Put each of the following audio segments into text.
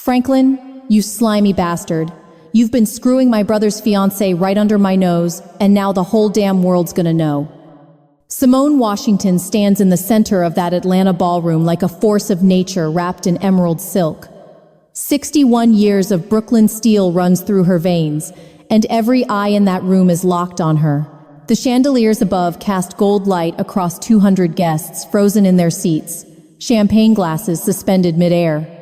Franklin, you slimy bastard. You've been screwing my brother's fiancée right under my nose, and now the whole damn world's gonna know. Simone Washington stands in the center of that Atlanta ballroom like a force of nature wrapped in emerald silk. 61 years of Brooklyn steel runs through her veins, and every eye in that room is locked on her. The chandeliers above cast gold light across 200 guests frozen in their seats, champagne glasses suspended midair.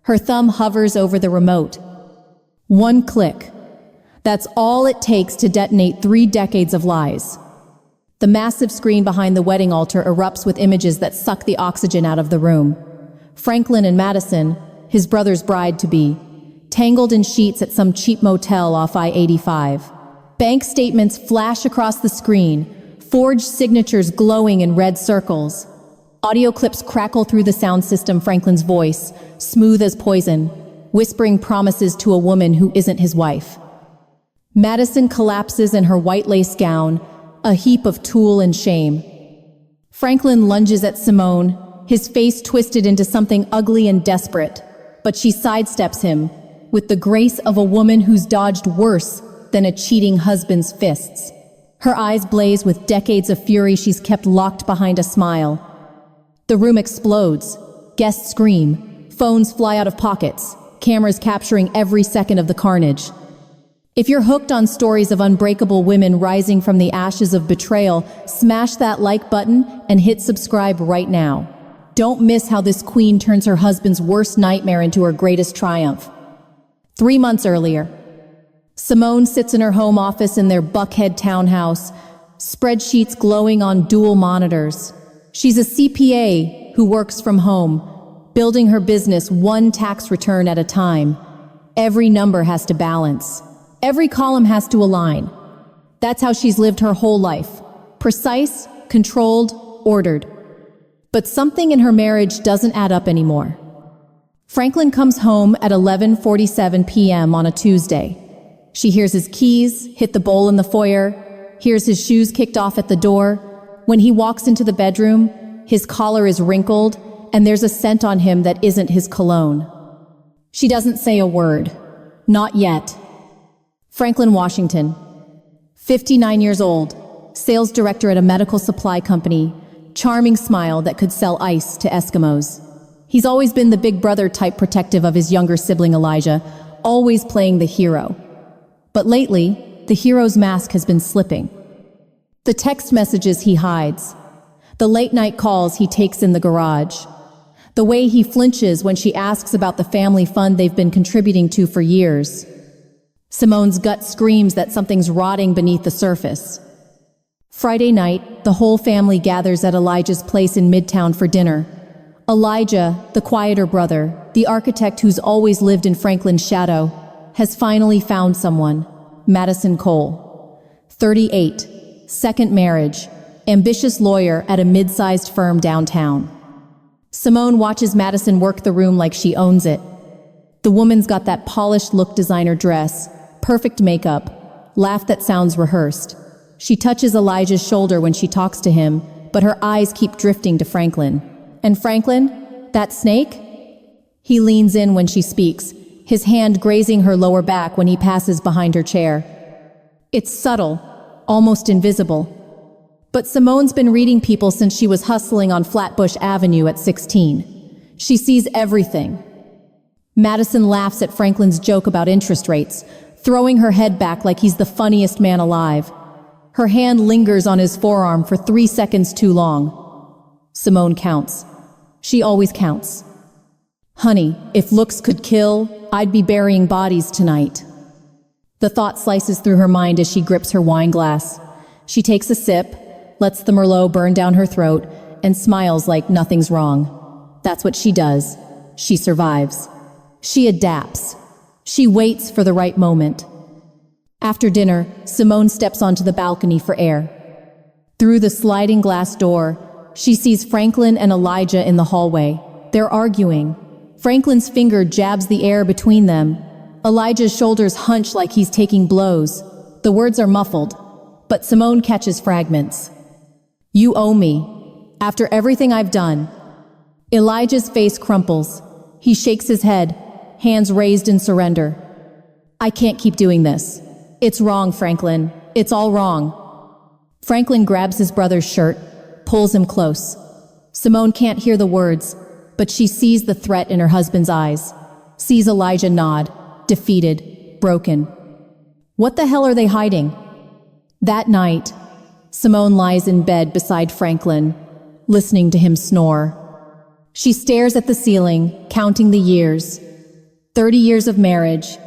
Her thumb hovers over the remote. One click. That's all it takes to detonate 3 decades of lies. The massive screen behind the wedding altar erupts with images that suck the oxygen out of the room. Franklin and Madison, his brother's bride-to-be, tangled in sheets at some cheap motel off I-85. Bank statements flash across the screen, forged signatures glowing in red circles. Audio clips crackle through the sound system. Franklin's voice, smooth as poison, whispering promises to a woman who isn't his wife. Madison collapses in her white lace gown, a heap of tulle and shame. Franklin lunges at Simone, his face twisted into something ugly and desperate, but she sidesteps him with the grace of a woman who's dodged worse than a cheating husband's fists. Her eyes blaze with decades of fury she's kept locked behind a smile. The room explodes. Guests scream. Phones fly out of pockets, cameras capturing every second of the carnage. If you're hooked on stories of unbreakable women rising from the ashes of betrayal, smash that like button and hit subscribe right now. Don't miss how this queen turns her husband's worst nightmare into her greatest triumph. 3 months earlier, Simone sits in her home office in their Buckhead townhouse, spreadsheets glowing on dual monitors. She's a CPA who works from home, building her business one tax return at a time. Every number has to balance. Every column has to align. That's how she's lived her whole life. Precise, controlled, ordered. But something in her marriage doesn't add up anymore. Franklin comes home at 11:47 p.m. on a Tuesday. She hears his keys hit the bowl in the foyer, hears his shoes kicked off at the door. When he walks into the bedroom, his collar is wrinkled, and there's a scent on him that isn't his cologne. She doesn't say a word. Not yet. Franklin Washington, 59 years old, sales director at a medical supply company, charming smile that could sell ice to Eskimos. He's always been the big brother type, protective of his younger sibling Elijah, always playing the hero. But lately, the hero's mask has been slipping. The text messages he hides, the late night calls he takes in the garage, the way he flinches when she asks about the family fund they've been contributing to for years. Simone's gut screams that something's rotting beneath the surface. Friday night, the whole family gathers at Elijah's place in Midtown for dinner. Elijah, the quieter brother, the architect who's always lived in Franklin's shadow, has finally found someone, Madison Cole. 38, second marriage, ambitious lawyer at a mid-sized firm downtown. Simone watches Madison work the room like she owns it. The woman's got that polished look, designer dress, perfect makeup, laugh that sounds rehearsed. She touches Elijah's shoulder when she talks to him, but her eyes keep drifting to Franklin. And Franklin? That snake? He leans in when she speaks, his hand grazing her lower back when he passes behind her chair. It's subtle, almost invisible. But Simone's been reading people since she was hustling on Flatbush Avenue at 16. She sees everything. Madison laughs at Franklin's joke about interest rates, throwing her head back like he's the funniest man alive. Her hand lingers on his forearm for 3 seconds too long. Simone counts. She always counts. Honey, if looks could kill, I'd be burying bodies tonight. The thought slices through her mind as she grips her wine glass. She takes a sip, lets the Merlot burn down her throat, and smiles like nothing's wrong. That's what she does. She survives. She adapts. She waits for the right moment. After dinner, Simone steps onto the balcony for air. Through the sliding glass door, she sees Franklin and Elijah in the hallway. They're arguing. Franklin's finger jabs the air between them. Elijah's shoulders hunch like he's taking blows. The words are muffled, but Simone catches fragments. You owe me. After everything I've done. Elijah's face crumples. He shakes his head, hands raised in surrender. I can't keep doing this. It's wrong, Franklin. It's all wrong. Franklin grabs his brother's shirt, pulls him close. Simone can't hear the words, but she sees the threat in her husband's eyes, sees Elijah nod, defeated, broken. What the hell are they hiding? That night, Simone lies in bed beside Franklin, listening to him snore. She stares at the ceiling, counting the years. 30 years of marriage,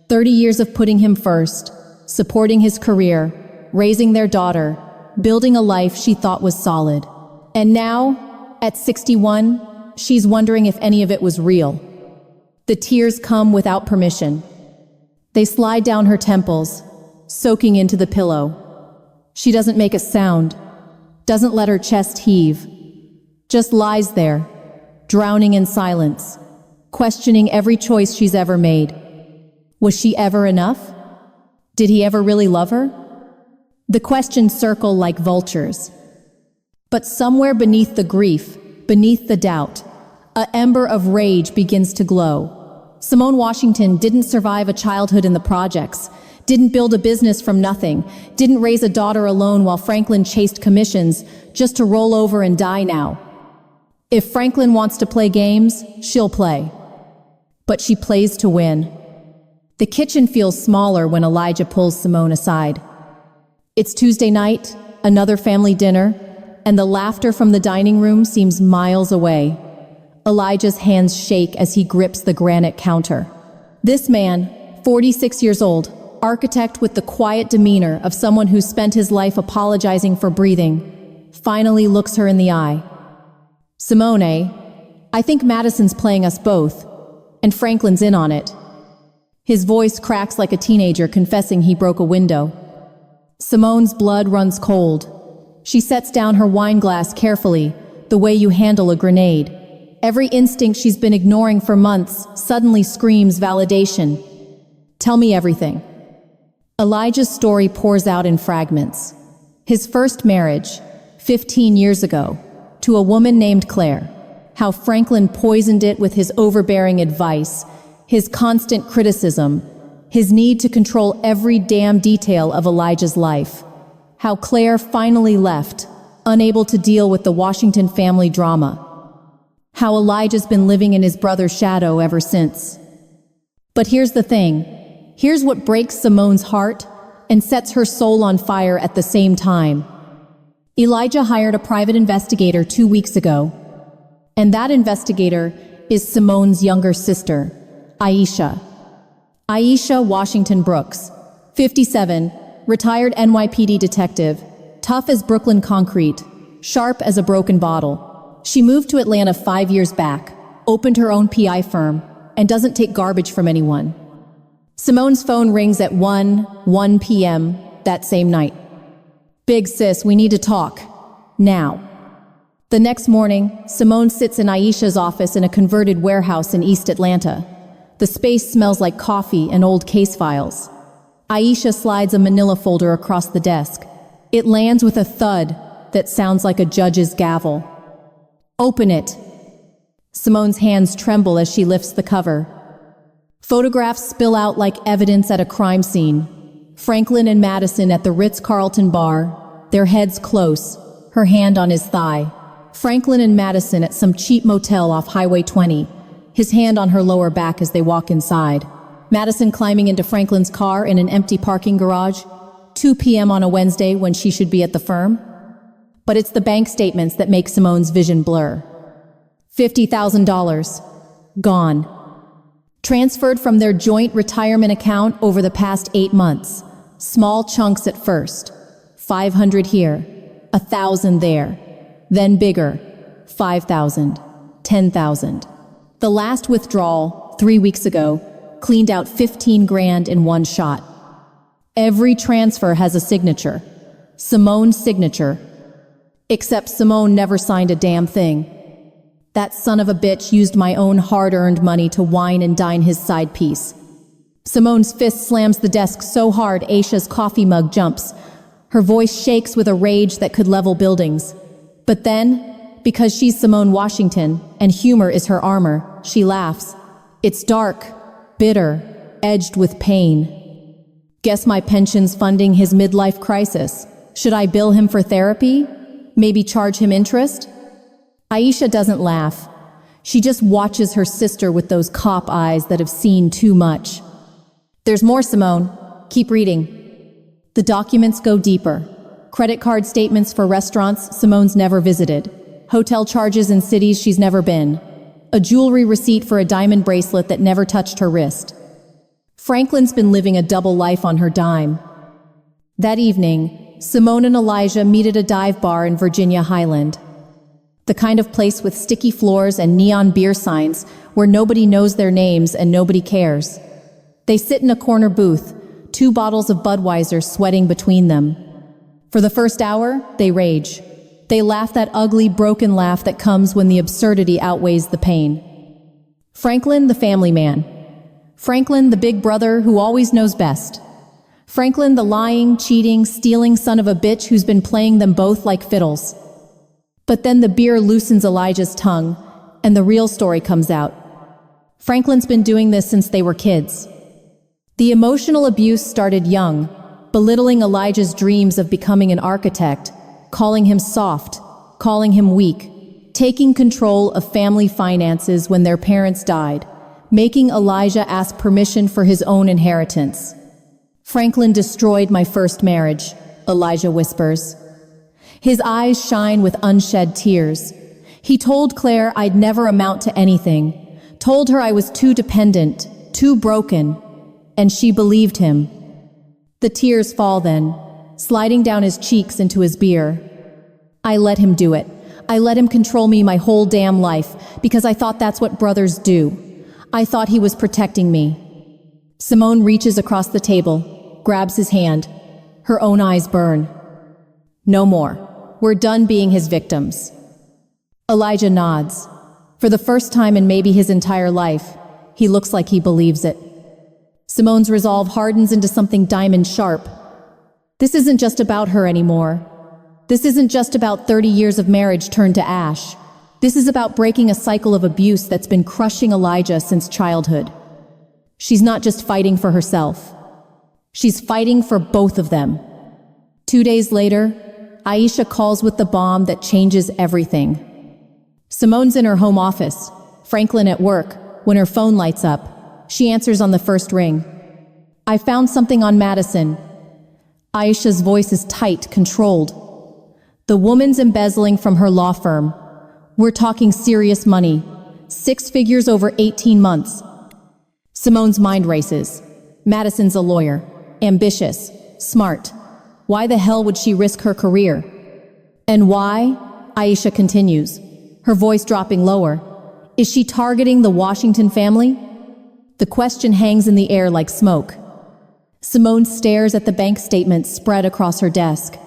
30 years of putting him first, supporting his career, raising their daughter, building a life she thought was solid. And now, at 61, she's wondering if any of it was real. The tears come without permission. They slide down her temples, soaking into the pillow. She doesn't make a sound, doesn't let her chest heave, just lies there, drowning in silence, questioning every choice she's ever made. Was she ever enough? Did he ever really love her? The questions circle like vultures. But somewhere beneath the grief, beneath the doubt, an ember of rage begins to glow. Simone Washington didn't survive a childhood in the projects, didn't build a business from nothing, didn't raise a daughter alone while Franklin chased commissions just to roll over and die now. If Franklin wants to play games, she'll play. But she plays to win. The kitchen feels smaller when Elijah pulls Simone aside. It's Tuesday night, another family dinner, and the laughter from the dining room seems miles away. Elijah's hands shake as he grips the granite counter. This man, 46 years old, architect with the quiet demeanor of someone who spent his life apologizing for breathing, finally looks her in the eye. Simone, I think Madison's playing us both, and Franklin's in on it. His voice cracks like a teenager confessing he broke a window. Simone's blood runs cold. She sets down her wine glass carefully, the way you handle a grenade. Every instinct she's been ignoring for months suddenly screams validation. Tell me everything. Elijah's story pours out in fragments. His first marriage, 15 years ago, to a woman named Claire. How Franklin poisoned it with his overbearing advice, his constant criticism, his need to control every damn detail of Elijah's life. How Claire finally left, unable to deal with the Washington family drama. How Elijah's been living in his brother's shadow ever since. But here's the thing. Here's what breaks Simone's heart and sets her soul on fire at the same time. Elijah hired a private investigator 2 weeks ago. And that investigator is Simone's younger sister, Aisha. Aisha Washington Brooks, 57, retired NYPD detective, tough as Brooklyn concrete, sharp as a broken bottle. She moved to Atlanta 5 years back, opened her own PI firm, and doesn't take garbage from anyone. Simone's phone rings at 1 p.m. that same night. Big sis, we need to talk. Now. The next morning, Simone sits in Aisha's office in a converted warehouse in East Atlanta. The space smells like coffee and old case files. Aisha slides a manila folder across the desk. It lands with a thud that sounds like a judge's gavel. Open it. Simone's hands tremble as she lifts the cover. Photographs spill out like evidence at a crime scene. Franklin and Madison at the Ritz-Carlton bar, their heads close, her hand on his thigh. Franklin and Madison at some cheap motel off Highway 20, his hand on her lower back as they walk inside. Madison climbing into Franklin's car in an empty parking garage, 2 p.m. on a Wednesday when she should be at the firm. But it's the bank statements that make Simone's vision blur. $50,000. Gone. Transferred from their joint retirement account over the past 8 months. Small chunks at first. 500 here, 1,000 there. Then bigger, 5,000, 10,000. The last withdrawal, 3 weeks ago, cleaned out 15 grand in one shot. Every transfer has a signature. Simone's signature. Except Simone never signed a damn thing. That son of a bitch used my own hard-earned money to wine and dine his side piece. Simone's fist slams the desk so hard Aisha's coffee mug jumps. Her voice shakes with a rage that could level buildings. But then, because she's Simone Washington, and humor is her armor, she laughs. It's dark, bitter, edged with pain. Guess my pension's funding his midlife crisis. Should I bill him for therapy? Maybe charge him interest? Aisha doesn't laugh. She just watches her sister with those cop eyes that have seen too much. There's more, Simone. Keep reading. The documents go deeper. Credit card statements for restaurants Simone's never visited. Hotel charges in cities she's never been. A jewelry receipt for a diamond bracelet that never touched her wrist. Franklin's been living a double life on her dime. That evening, Simone and Elijah meet at a dive bar in Virginia Highland. The kind of place with sticky floors and neon beer signs where nobody knows their names and nobody cares. They sit in a corner booth, 2 bottles of Budweiser sweating between them. For the first hour, they rage. They laugh that ugly, broken laugh that comes when the absurdity outweighs the pain. Franklin, the family man. Franklin, the big brother who always knows best. Franklin, the lying, cheating, stealing son of a bitch who's been playing them both like fiddles. But then the beer loosens Elijah's tongue, and the real story comes out. Franklin's been doing this since they were kids. The emotional abuse started young, belittling Elijah's dreams of becoming an architect, calling him soft, calling him weak, taking control of family finances when their parents died, making Elijah ask permission for his own inheritance. Franklin destroyed my first marriage, Elijah whispers. His eyes shine with unshed tears. He told Claire I'd never amount to anything, told her I was too dependent, too broken, and she believed him. The tears fall then, sliding down his cheeks into his beer. I let him do it. I let him control me my whole damn life, because I thought that's what brothers do. I thought he was protecting me. Simone reaches across the table, grabs his hand. Her own eyes burn. No more. We're done being his victims. Elijah nods. For the first time in maybe his entire life, he looks like he believes it. Simone's resolve hardens into something diamond sharp. This isn't just about her anymore. This isn't just about 30 years of marriage turned to ash. This is about breaking a cycle of abuse that's been crushing Elijah since childhood. She's not just fighting for herself. She's fighting for both of them. 2 days later, Aisha calls with the bomb that changes everything. Simone's in her home office, Franklin at work, when her phone lights up. She answers on the first ring. I found something on Madison. Aisha's voice is tight, controlled. The woman's embezzling from her law firm. We're talking serious money. 6 figures over 18 months. Simone's mind races. Madison's a lawyer. Ambitious. Smart. Why the hell would she risk her career? And why? Aisha continues, her voice dropping lower. Is she targeting the Washington family? The question hangs in the air like smoke. Simone stares at the bank statements spread across her desk.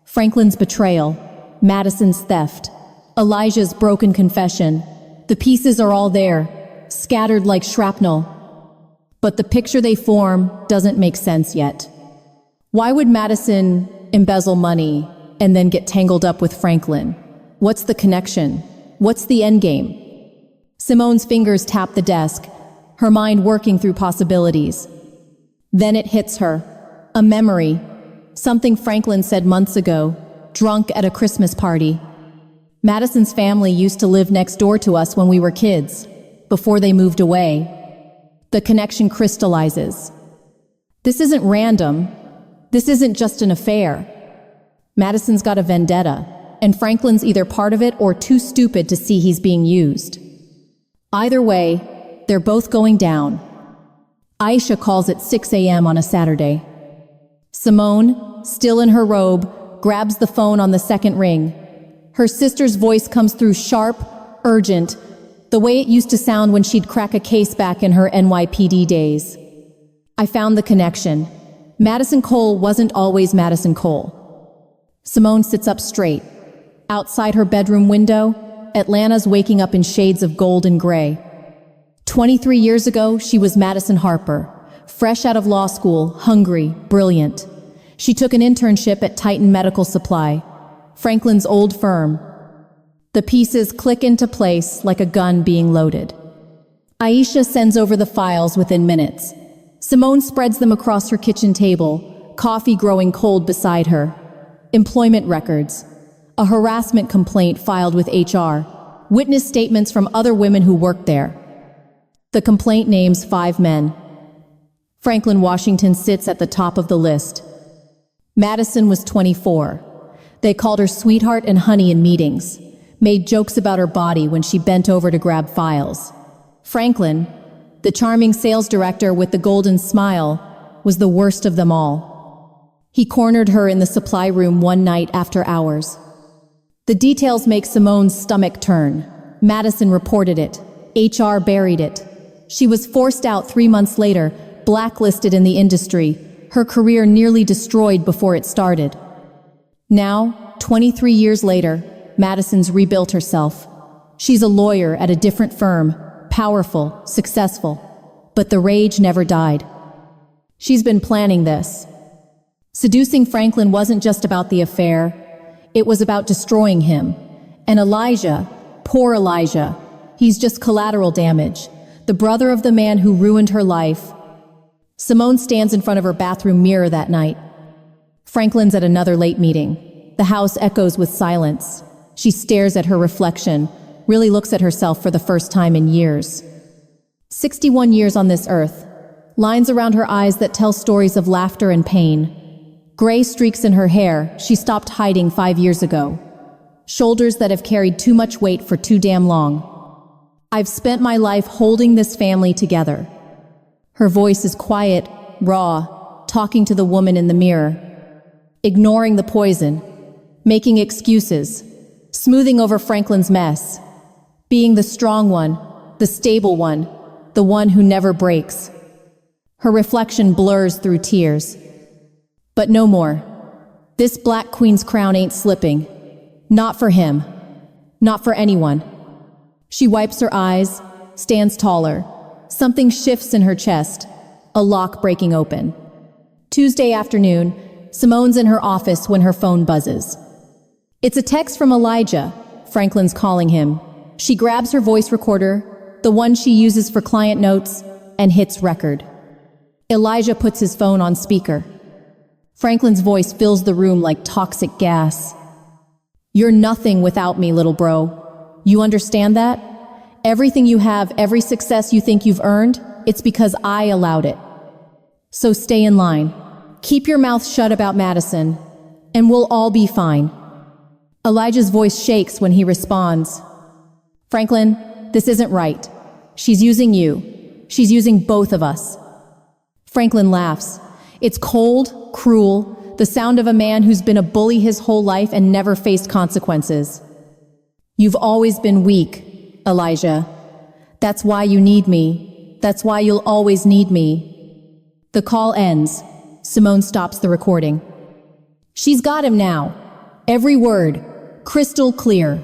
Franklin's betrayal, Madison's theft, Elijah's broken confession. The pieces are all there, scattered like shrapnel. But the picture they form doesn't make sense yet. Why would Madison embezzle money and then get tangled up with Franklin? What's the connection? What's the endgame? Simone's fingers tap the desk, her mind working through possibilities. Then it hits her. A memory. Something Franklin said months ago, drunk at a Christmas party. Madison's family used to live next door to us when we were kids, before they moved away. The connection crystallizes. This isn't random. This isn't just an affair. Madison's got a vendetta, and Franklin's either part of it or too stupid to see he's being used. Either way, they're both going down. Aisha calls at 6 a.m. on a Saturday. Simone, still in her robe, grabs the phone on the second ring. Her sister's voice comes through sharp, urgent, the way it used to sound when she'd crack a case back in her NYPD days. I found the connection. Madison Cole wasn't always Madison Cole. Simone sits up straight. Outside her bedroom window, Atlanta's waking up in shades of gold and gray. 23 years ago, she was Madison Harper, fresh out of law school, hungry, brilliant. She took an internship at Titan Medical Supply, Franklin's old firm. The pieces click into place like a gun being loaded. Aisha sends over the files within minutes. Simone spreads them across her kitchen table, coffee growing cold beside her. Employment records. A harassment complaint filed with HR. Witness statements from other women who worked there. The complaint names 5 men. Franklin Washington sits at the top of the list. Madison was 24. They called her sweetheart and honey in meetings, made jokes about her body when she bent over to grab files. Franklin, the charming sales director with the golden smile, was the worst of them all. He cornered her in the supply room one night after hours. The details make Simone's stomach turn. Madison reported it. HR buried it. She was forced out 3 months later, blacklisted in the industry, her career nearly destroyed before it started. Now, 23 years later, Madison's rebuilt herself. She's a lawyer at a different firm, powerful, successful. But the rage never died. She's been planning this. Seducing Franklin wasn't just about the affair. It was about destroying him. And Elijah, poor Elijah, he's just collateral damage. The brother of the man who ruined her life. Simone stands in front of her bathroom mirror that night. Franklin's at another late meeting. The house echoes with silence. She stares at her reflection, really looks at herself for the first time in years. 61 years on this earth. Lines around her eyes that tell stories of laughter and pain. Gray streaks in her hair she stopped hiding 5 years ago. Shoulders that have carried too much weight for too damn long. I've spent my life holding this family together. Her voice is quiet, raw, talking to the woman in the mirror. Ignoring the poison. Making excuses. Smoothing over Franklin's mess. Being the strong one, the stable one, the one who never breaks. Her reflection blurs through tears. But no more. This Black Queen's crown ain't slipping. Not for him. Not for anyone. She wipes her eyes, stands taller. Something shifts in her chest, a lock breaking open. Tuesday afternoon, Simone's in her office when her phone buzzes. It's a text from Elijah. Franklin's calling him. She grabs her voice recorder, the one she uses for client notes, and hits record. Elijah puts his phone on speaker. Franklin's voice fills the room like toxic gas. You're nothing without me, little bro. You understand that? Everything you have, every success you think you've earned, it's because I allowed it. So stay in line. Keep your mouth shut about Madison, and we'll all be fine. Elijah's voice shakes when he responds. Franklin, this isn't right. She's using you. She's using both of us. Franklin laughs. It's cold, cruel, the sound of a man who's been a bully his whole life and never faced consequences. You've always been weak, Elijah. That's why you need me. That's why you'll always need me. The call ends. Simone stops the recording. She's got him now. Every word, crystal clear.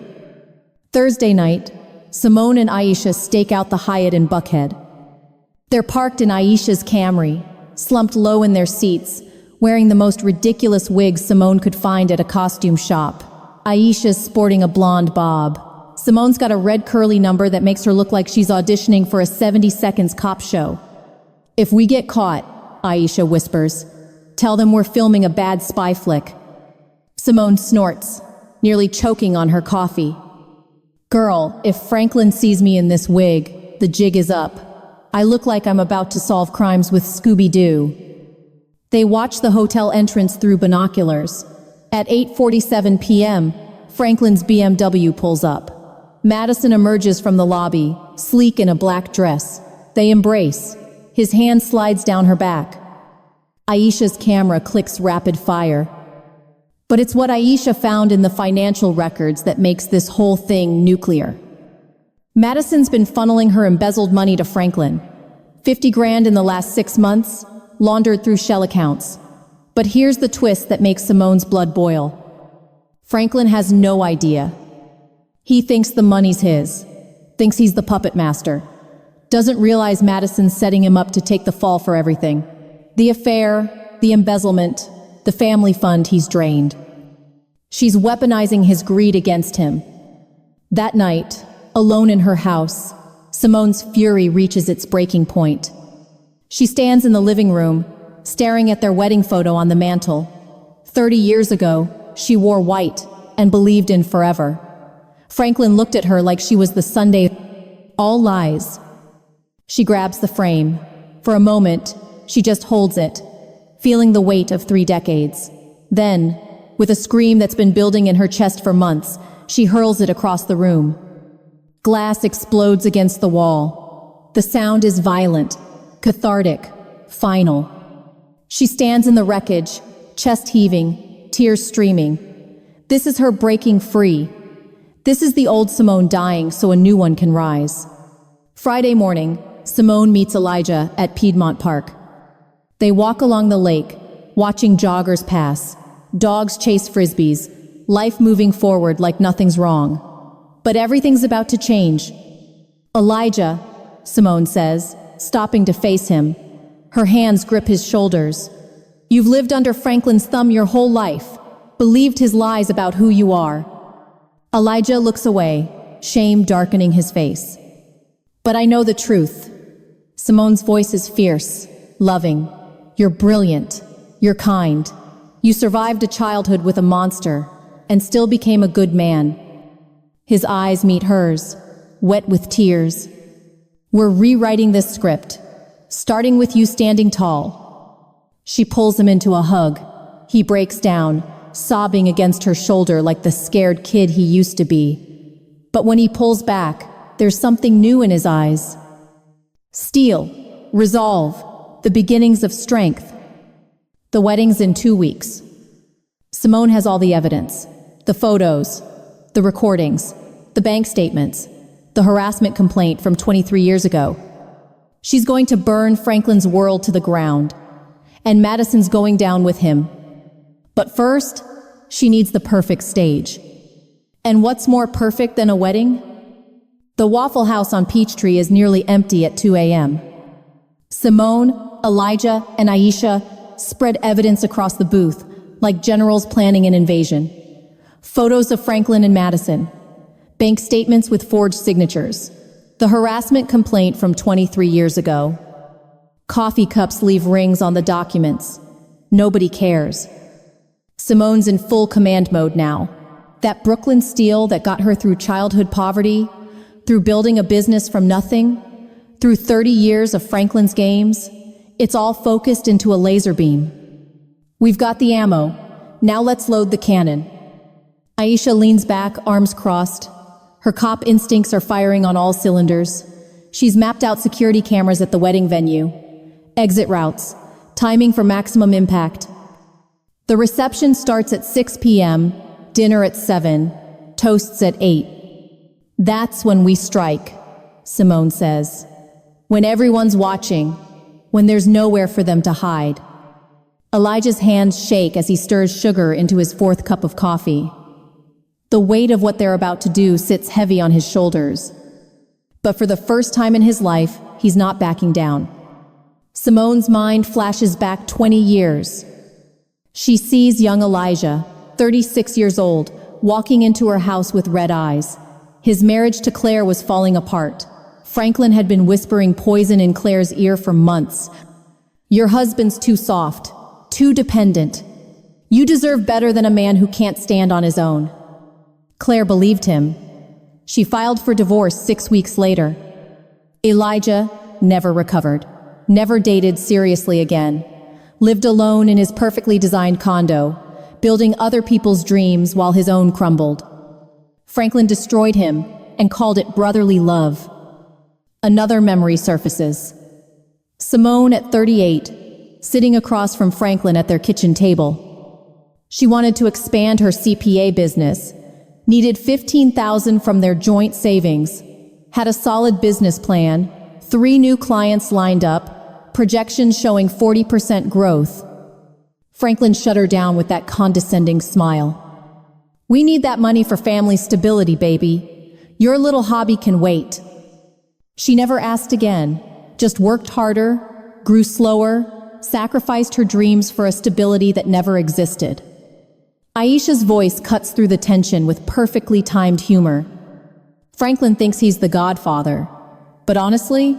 Thursday night, Simone and Aisha stake out the Hyatt in Buckhead. They're parked in Aisha's Camry, slumped low in their seats, wearing the most ridiculous wigs Simone could find at a costume shop. Aisha's sporting a blonde bob. Simone's got a red curly number that makes her look like she's auditioning for a 70 Seconds cop show. If we get caught, Aisha whispers, tell them we're filming a bad spy flick. Simone snorts, nearly choking on her coffee. Girl, if Franklin sees me in this wig, the jig is up. I look like I'm about to solve crimes with Scooby-Doo. They watch the hotel entrance through binoculars. At 8:47 p.m., Franklin's BMW pulls up. Madison emerges from the lobby, sleek in a black dress. They embrace. His hand slides down her back. Aisha's camera clicks rapid fire. But it's what Aisha found in the financial records that makes this whole thing nuclear. Madison's been funneling her embezzled money to Franklin. 50 grand in the last 6 months, laundered through shell accounts. But here's the twist that makes Simone's blood boil. Franklin has no idea. He thinks the money's his, thinks he's the puppet master. Doesn't realize Madison's setting him up to take the fall for everything. The affair, the embezzlement, the family fund he's drained. She's weaponizing his greed against him. That night, alone in her house, Simone's fury reaches its breaking point. She stands in the living room, staring at their wedding photo on the mantel. 30 years ago, she wore white and believed in forever. Franklin looked at her like she was the Sunday. All lies. She grabs the frame. For a moment, she just holds it, feeling the weight of 3 decades. Then, with a scream that's been building in her chest for months, she hurls it across the room. Glass explodes against the wall. The sound is violent, cathartic, final. She stands in the wreckage, chest heaving, tears streaming. This is her breaking free. This is the old Simone dying so a new one can rise. Friday morning, Simone meets Elijah at Piedmont Park. They walk along the lake, watching joggers pass. Dogs chase frisbees, life moving forward like nothing's wrong. But everything's about to change. Elijah, Simone says, stopping to face him. Her hands grip his shoulders. You've lived under Franklin's thumb your whole life, believed his lies about who you are. Elijah looks away, shame darkening his face. But I know the truth. Simone's voice is fierce, loving. You're brilliant. You're kind. You survived a childhood with a monster and still became a good man. His eyes meet hers, wet with tears. We're rewriting this script, starting with you standing tall. She pulls him into a hug. He breaks down, sobbing against her shoulder like the scared kid he used to be. But when he pulls back, there's something new in his eyes. Steel, resolve, the beginnings of strength. The wedding's in 2 weeks. Simone has all the evidence. The photos, the recordings, the bank statements, the harassment complaint from 23 years ago. She's going to burn Franklin's world to the ground, and Madison's going down with him. But first, she needs the perfect stage. And what's more perfect than a wedding? The Waffle House on Peachtree is nearly empty at 2 a.m. Simone, Elijah, and Aisha spread evidence across the booth, like generals planning an invasion. Photos of Franklin and Madison, bank statements with forged signatures, the harassment complaint from 23 years ago. Coffee cups leave rings on the documents. Nobody cares. Simone's in full command mode now. That Brooklyn steel that got her through childhood poverty, through building a business from nothing, through 30 years of Franklin's games, it's all focused into a laser beam. We've got the ammo. Now let's load the cannon. Aisha leans back, arms crossed. Her cop instincts are firing on all cylinders. She's mapped out security cameras at the wedding venue. Exit routes. Timing for maximum impact. The reception starts at 6 p.m., dinner at 7, toasts at 8. That's when we strike, Simone says. When everyone's watching, when there's nowhere for them to hide. Elijah's hands shake as he stirs sugar into his 4th cup of coffee. The weight of what they're about to do sits heavy on his shoulders. But for the first time in his life, he's not backing down. Simone's mind flashes back 20 years. She sees young Elijah, 36 years old, walking into her house with red eyes. His marriage to Claire was falling apart. Franklin had been whispering poison in Claire's ear for months. Your husband's too soft, too dependent. You deserve better than a man who can't stand on his own. Claire believed him. She filed for divorce 6 weeks later. Elijah never recovered, never dated seriously again, lived alone in his perfectly designed condo, building other people's dreams while his own crumbled. Franklin destroyed him and called it brotherly love. Another memory surfaces. Simone at 38, sitting across from Franklin at their kitchen table. She wanted to expand her CPA business, needed $15,000 from their joint savings, had a solid business plan, 3 new clients lined up, projections showing 40% growth. Franklin shut her down with that condescending smile. We need that money for family stability, baby. Your little hobby can wait. She never asked again, just worked harder, grew slower, sacrificed her dreams for a stability that never existed. Aisha's voice cuts through the tension with perfectly timed humor. Franklin thinks he's the godfather, But honestly,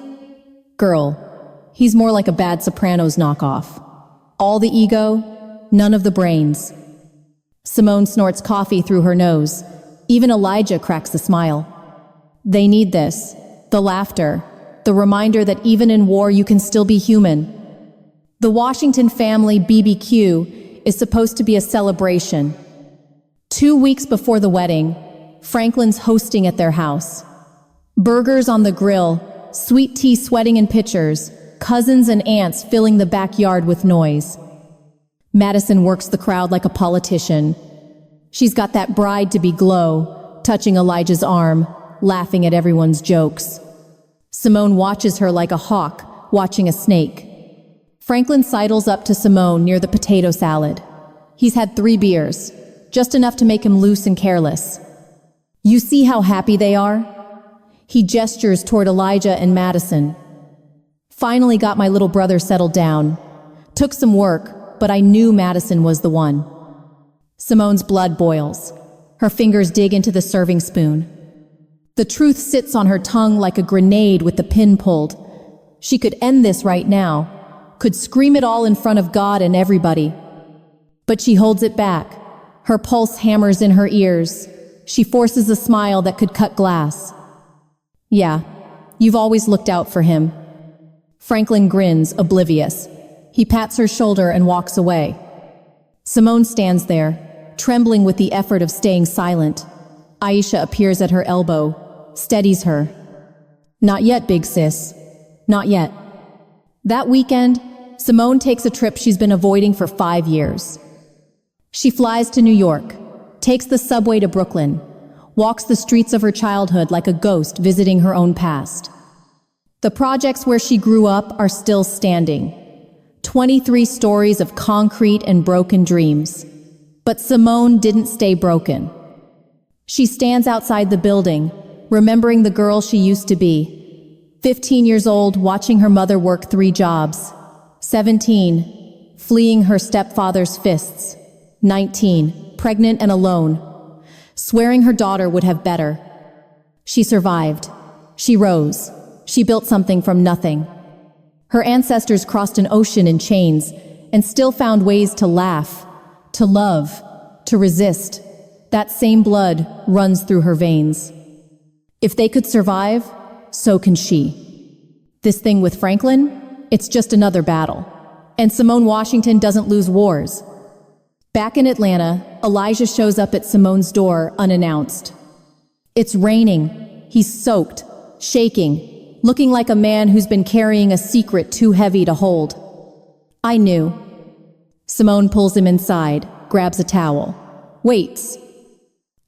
girl, he's more like a bad Sopranos knockoff. All the ego, none of the brains. Simone snorts coffee through her nose. Even Elijah cracks a smile. They need this. The laughter. The reminder that even in war you can still be human. The Washington family BBQ is supposed to be a celebration. 2 weeks before the wedding, Franklin's hosting at their house. Burgers on the grill, sweet tea sweating in pitchers, cousins and aunts filling the backyard with noise. Madison works the crowd like a politician. She's got that bride-to-be glow, touching Elijah's arm, laughing at everyone's jokes. Simone watches her like a hawk, watching a snake. Franklin sidles up to Simone near the potato salad. He's had 3 beers, just enough to make him loose and careless. You see how happy they are? He gestures toward Elijah and Madison. Finally got my little brother settled down. Took some work, but I knew Madison was the one. Simone's blood boils. Her fingers dig into the serving spoon. The truth sits on her tongue like a grenade with the pin pulled. She could end this right now, could scream it all in front of God and everybody. But she holds it back. Her pulse hammers in her ears. She forces a smile that could cut glass. Yeah, you've always looked out for him. Franklin grins, oblivious. He pats her shoulder and walks away. Simone stands there, trembling with the effort of staying silent. Aisha appears at her elbow, steadies her. Not yet, big sis. Not yet. That weekend, Simone takes a trip she's been avoiding for 5 years. She flies to New York, takes the subway to Brooklyn, walks the streets of her childhood like a ghost visiting her own past. The projects where she grew up are still standing. 23 stories of concrete and broken dreams. But Simone didn't stay broken. She stands outside the building, remembering the girl she used to be. 15 years old, watching her mother work 3 jobs. 17, fleeing her stepfather's fists. 19, pregnant and alone, swearing her daughter would have better. She survived. She rose. She built something from nothing. Her ancestors crossed an ocean in chains and still found ways to laugh, to love, to resist. That same blood runs through her veins. If they could survive, so can she. This thing with Franklin, it's just another battle. And Simone Washington doesn't lose wars. Back in Atlanta, Elijah shows up at Simone's door unannounced. It's raining. He's soaked, shaking, looking like a man who's been carrying a secret too heavy to hold. I knew. Simone pulls him inside, grabs a towel, waits.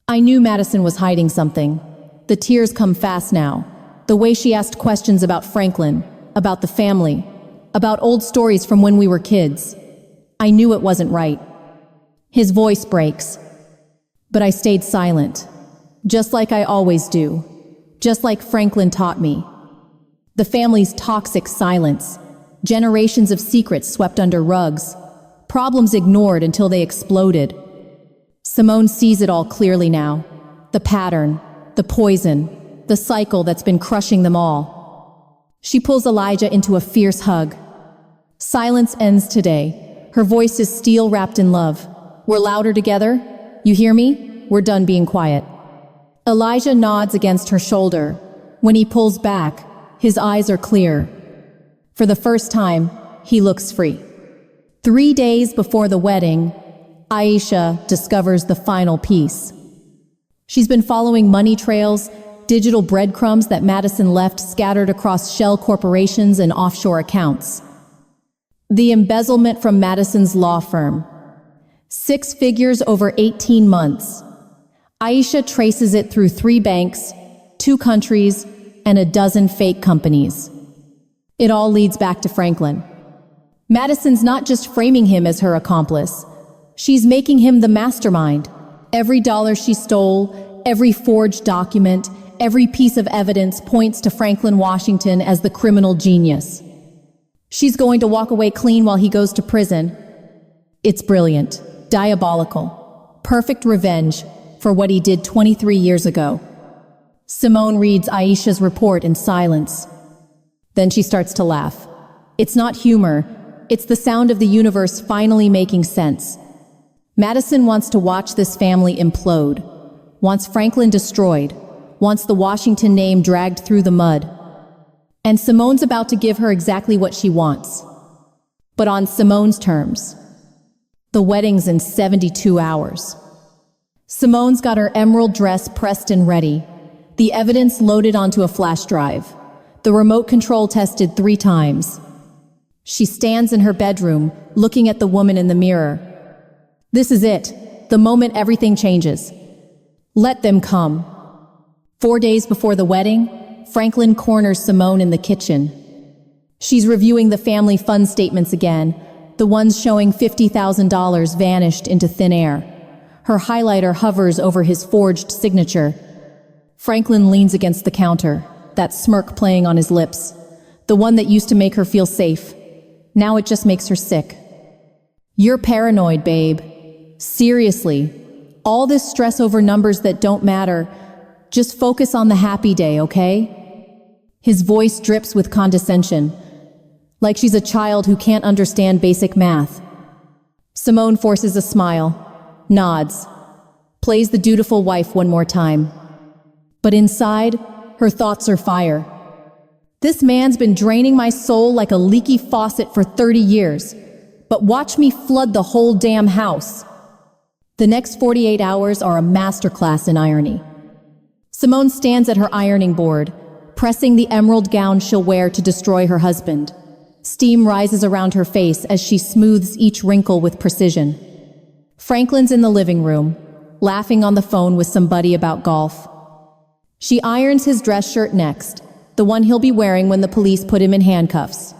I knew Madison was hiding something. The tears come fast now. The way she asked questions about Franklin, about the family, about old stories from when we were kids. I knew it wasn't right. His voice breaks. But I stayed silent, just like I always do, just like Franklin taught me. The family's toxic silence, generations of secrets swept under rugs, problems ignored until they exploded. Simone sees it all clearly now. The pattern, the poison, the cycle that's been crushing them all. She pulls Elijah into a fierce hug. Silence ends today. Her voice is steel wrapped in love. We're louder together. You hear me? We're done being quiet. Elijah nods against her shoulder. When he pulls back, his eyes are clear. For the first time, he looks free. 3 days before the wedding, Aisha discovers the final piece. She's been following money trails, digital breadcrumbs that Madison left scattered across shell corporations and offshore accounts. The embezzlement from Madison's law firm. 6 figures over 18 months. Aisha traces it through 3 banks, 2 countries, and a dozen fake companies. It all leads back to Franklin. Madison's not just framing him as her accomplice. She's making him the mastermind. Every dollar she stole, every forged document, every piece of evidence points to Franklin Washington as the criminal genius. She's going to walk away clean while he goes to prison. It's brilliant. Diabolical. Perfect revenge for what he did 23 years ago. Simone reads Aisha's report in silence. Then she starts to laugh. It's not humor, it's the sound of the universe finally making sense. Madison wants to watch this family implode, wants Franklin destroyed, wants the Washington name dragged through the mud. And Simone's about to give her exactly what she wants. But on Simone's terms. The wedding's in 72 hours. Simone's got her emerald dress pressed and ready, the evidence loaded onto a flash drive, the remote control tested 3 times. She stands in her bedroom, looking at the woman in the mirror. This is it, the moment everything changes. Let them come. 4 days before the wedding, Franklin corners Simone in the kitchen. She's reviewing the family fund statements again, the ones showing $50,000 vanished into thin air. Her highlighter hovers over his forged signature. Franklin leans against the counter, that smirk playing on his lips, the one that used to make her feel safe. Now it just makes her sick. You're paranoid, babe. Seriously. All this stress over numbers that don't matter. Just focus on the happy day, okay? His voice drips with condescension, like she's a child who can't understand basic math. Simone forces a smile, nods, plays the dutiful wife one more time. But inside, her thoughts are fire. This man's been draining my soul like a leaky faucet for 30 years, but watch me flood the whole damn house. The next 48 hours are a masterclass in irony. Simone stands at her ironing board, pressing the emerald gown she'll wear to destroy her husband. Steam rises around her face as she smooths each wrinkle with precision. Franklin's in the living room, laughing on the phone with somebody about golf. She irons his dress shirt next, the one he'll be wearing when the police put him in handcuffs.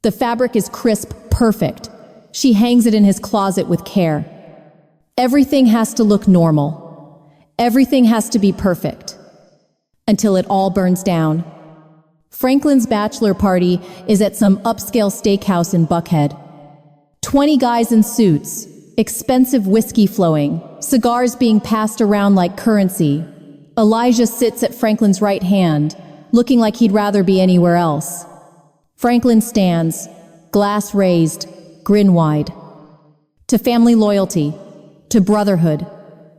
The fabric is crisp, perfect. She hangs it in his closet with care. Everything has to look normal. Everything has to be perfect. Until it all burns down. Franklin's bachelor party is at some upscale steakhouse in Buckhead. 20 guys in suits, expensive whiskey flowing, cigars being passed around like currency. Elijah sits at Franklin's right hand, looking like he'd rather be anywhere else. Franklin stands, glass raised, grin wide. To family loyalty, to brotherhood,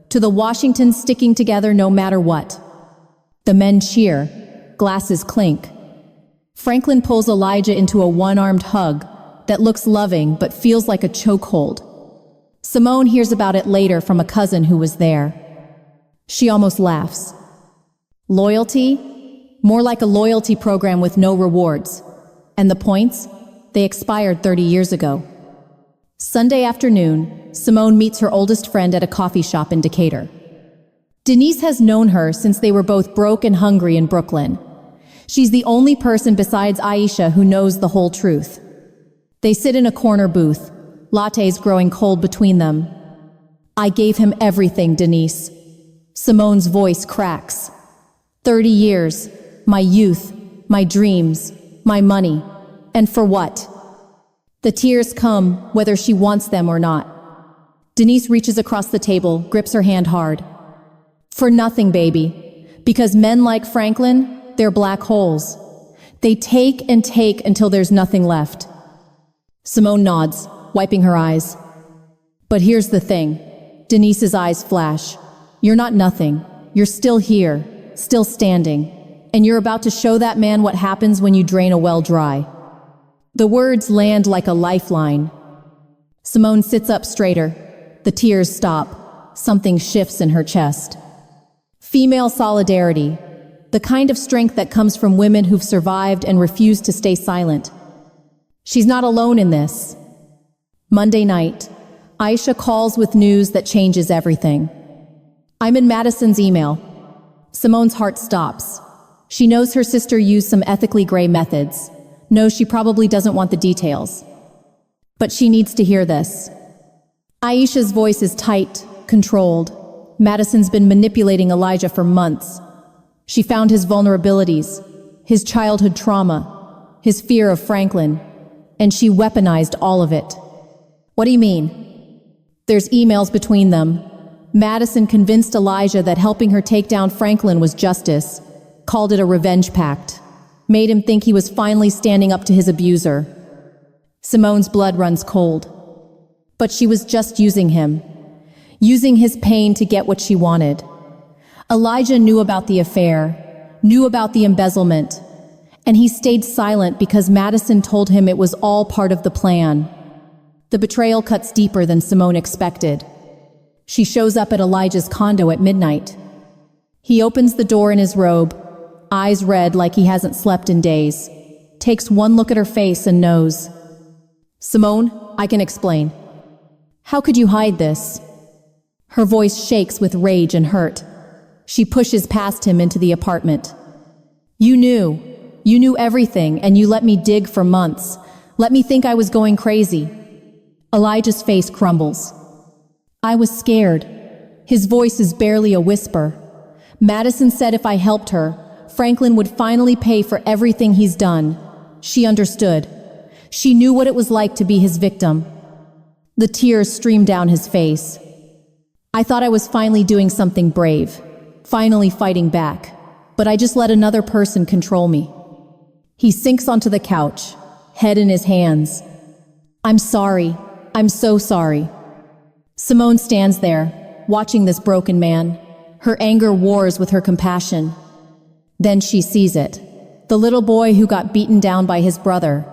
to the Washingtons sticking together no matter what. The men cheer, glasses clink. Franklin pulls Elijah into a one-armed hug that looks loving but feels like a chokehold. Simone hears about it later from a cousin who was there. She almost laughs. Loyalty? More like a loyalty program with no rewards. And the points? They expired 30 years ago. Sunday afternoon, Simone meets her oldest friend at a coffee shop in Decatur. Denise has known her since they were both broke and hungry in Brooklyn. She's the only person besides Aisha who knows the whole truth. They sit in a corner booth, lattes growing cold between them. I gave him everything, Denise. Simone's voice cracks. 30 years, my youth, my dreams, my money. And for what? The tears come, whether she wants them or not. Denise reaches across the table, grips her hand hard. For nothing, baby. Because men like Franklin, they're black holes. They take and take until there's nothing left. Simone nods, wiping her eyes. But here's the thing. Denise's eyes flash. You're not nothing. You're still here, still standing. And you're about to show that man what happens when you drain a well dry. The words land like a lifeline. Simone sits up straighter. The tears stop. Something shifts in her chest. Female solidarity. The kind of strength that comes from women who've survived and refused to stay silent. She's not alone in this. Monday night, Aisha calls with news that changes everything. I'm in Madison's email. Simone's heart stops. She knows her sister used some ethically gray methods. Knows she probably doesn't want the details. But she needs to hear this. Aisha's voice is tight, controlled. Madison's been manipulating Elijah for months. She found his vulnerabilities, his childhood trauma, his fear of Franklin, and she weaponized all of it. What do you mean? There's emails between them. Madison convinced Elijah that helping her take down Franklin was justice, called it a revenge pact. made him think he was finally standing up to his abuser. Simone's blood runs cold. But she was just using him, using his pain to get what she wanted. Elijah knew about the affair, knew about the embezzlement, and he stayed silent because Madison told him it was all part of the plan. The betrayal cuts deeper than Simone expected. She shows up at Elijah's condo at midnight. He opens the door in his robe, eyes red like he hasn't slept in days, takes one look at her face and knows. "Simone, I can explain. How could you hide this?" Her voice shakes with rage and hurt. She pushes past him into the apartment. You knew everything, and you let me dig for months. Let me think I was going crazy." Elijah's face crumbles. "I was scared." His voice is barely a whisper. "Madison said if I helped her, Franklin would finally pay for everything he's done." She understood. She knew what it was like to be his victim. The tears streamed down his face. "I thought I was finally doing something brave, finally fighting back, but I just let another person control me." He sinks onto the couch, head in his hands. "I'm sorry. I'm so sorry." Simone stands there, watching this broken man. Her anger wars with her compassion. Then she sees it. The little boy who got beaten down by his brother.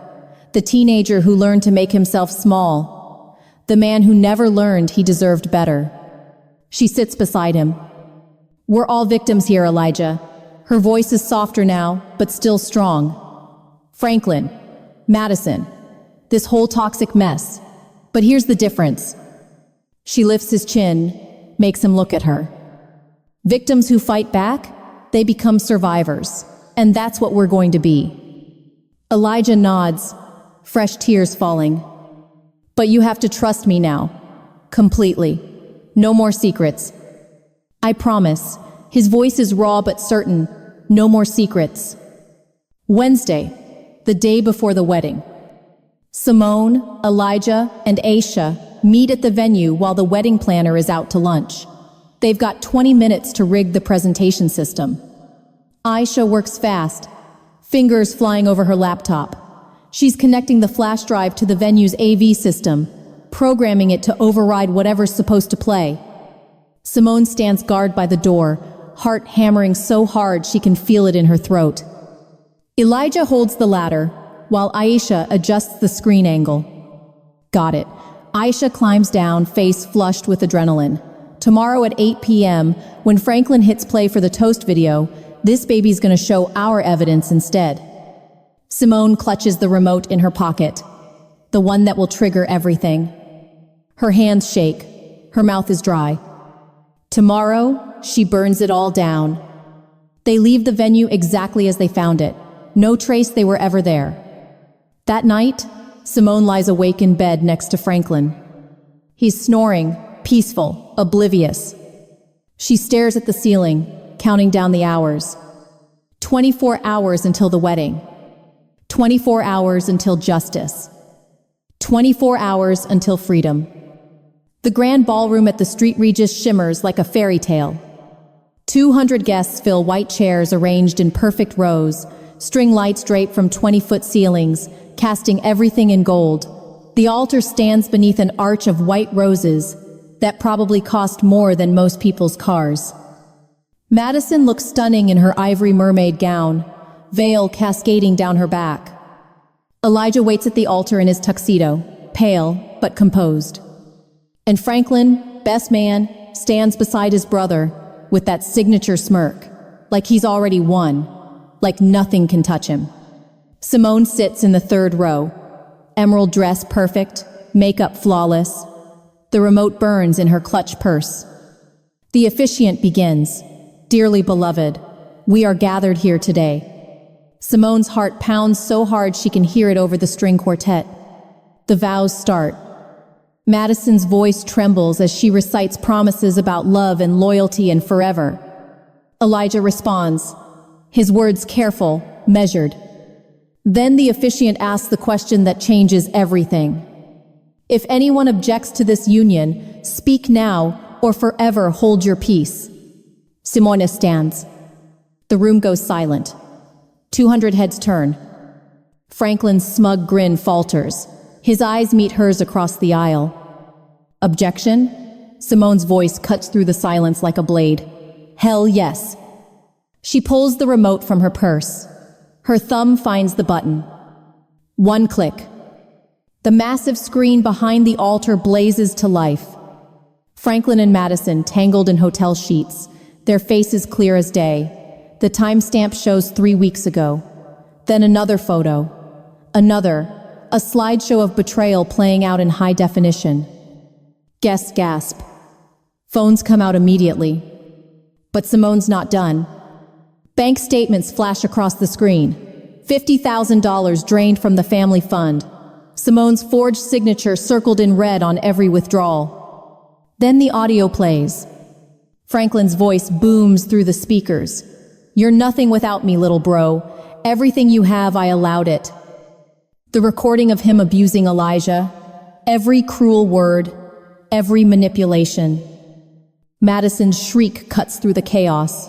The teenager who learned to make himself small. The man who never learned he deserved better. She sits beside him. "We're all victims here, Elijah." Her voice is softer now, but still strong. "Franklin, Madison, this whole toxic mess. But here's the difference." She lifts his chin, makes him look at her. "Victims who fight back, they become survivors. And that's what we're going to be." Elijah nods, fresh tears falling. "But you have to trust me now. Completely. No more secrets." "I promise." His voice is raw but certain. "No more secrets." Wednesday, the day before the wedding. Simone, Elijah, and Aisha meet at the venue while the wedding planner is out to lunch. They've got 20 minutes to rig the presentation system. Aisha works fast, fingers flying over her laptop. She's connecting the flash drive to the venue's AV system, programming it to override whatever's supposed to play. Simone stands guard by the door, heart hammering so hard she can feel it in her throat. Elijah holds the ladder, while Aisha adjusts the screen angle. Got it. Aisha climbs down, face flushed with adrenaline. Tomorrow at 8 p.m., when Franklin hits play for the toast video, this baby's gonna show our evidence instead. Simone clutches the remote in her pocket, the one that will trigger everything. Her hands shake, her mouth is dry. Tomorrow, she burns it all down. They leave the venue exactly as they found it. No trace they were ever there. That night, Simone lies awake in bed next to Franklin. He's snoring, peaceful, oblivious. She stares at the ceiling, counting down the hours. 24 hours until the wedding. 24 hours until justice. 24 hours until freedom. The grand ballroom at the Street Regis shimmers like a fairy tale. 200 guests fill white chairs arranged in perfect rows, string lights drape from 20-foot ceilings, casting everything in gold. The altar stands beneath an arch of white roses that probably cost more than most people's cars. Madison looks stunning in her ivory mermaid gown, veil cascading down her back. Elijah waits at the altar in his tuxedo, pale but composed. And Franklin, best man, stands beside his brother with that signature smirk, like he's already won, like nothing can touch him. Simone sits in the third row, emerald dress perfect, makeup flawless. The remote burns in her clutch purse. The officiant begins. Dearly beloved, we are gathered here today. Simone's heart pounds so hard she can hear it over the string quartet. The vows start. Madison's voice trembles as she recites promises about love and loyalty and forever. Elijah responds, his words careful, measured. Then the officiant asks the question that changes everything. If anyone objects to this union, speak now or forever hold your peace. Simone stands. The room goes silent. 200 heads turn. Franklin's smug grin falters. His eyes meet hers across the aisle. Objection? Simone's voice cuts through the silence like a blade. Hell yes. She pulls the remote from her purse. Her thumb finds the button. One click. The massive screen behind the altar blazes to life. Franklin and Madison tangled in hotel sheets, their faces clear as day. The timestamp shows 3 weeks ago. Then another photo. Another. A slideshow of betrayal playing out in high definition. Guests gasp. Phones come out immediately. But Simone's not done. Bank statements flash across the screen. $50,000 drained from the family fund. Simone's forged signature circled in red on every withdrawal. Then the audio plays. Franklin's voice booms through the speakers. You're nothing without me, little bro. Everything you have, I allowed it. The recording of him abusing Elijah. Every cruel word. Every manipulation. Madison's shriek cuts through the chaos.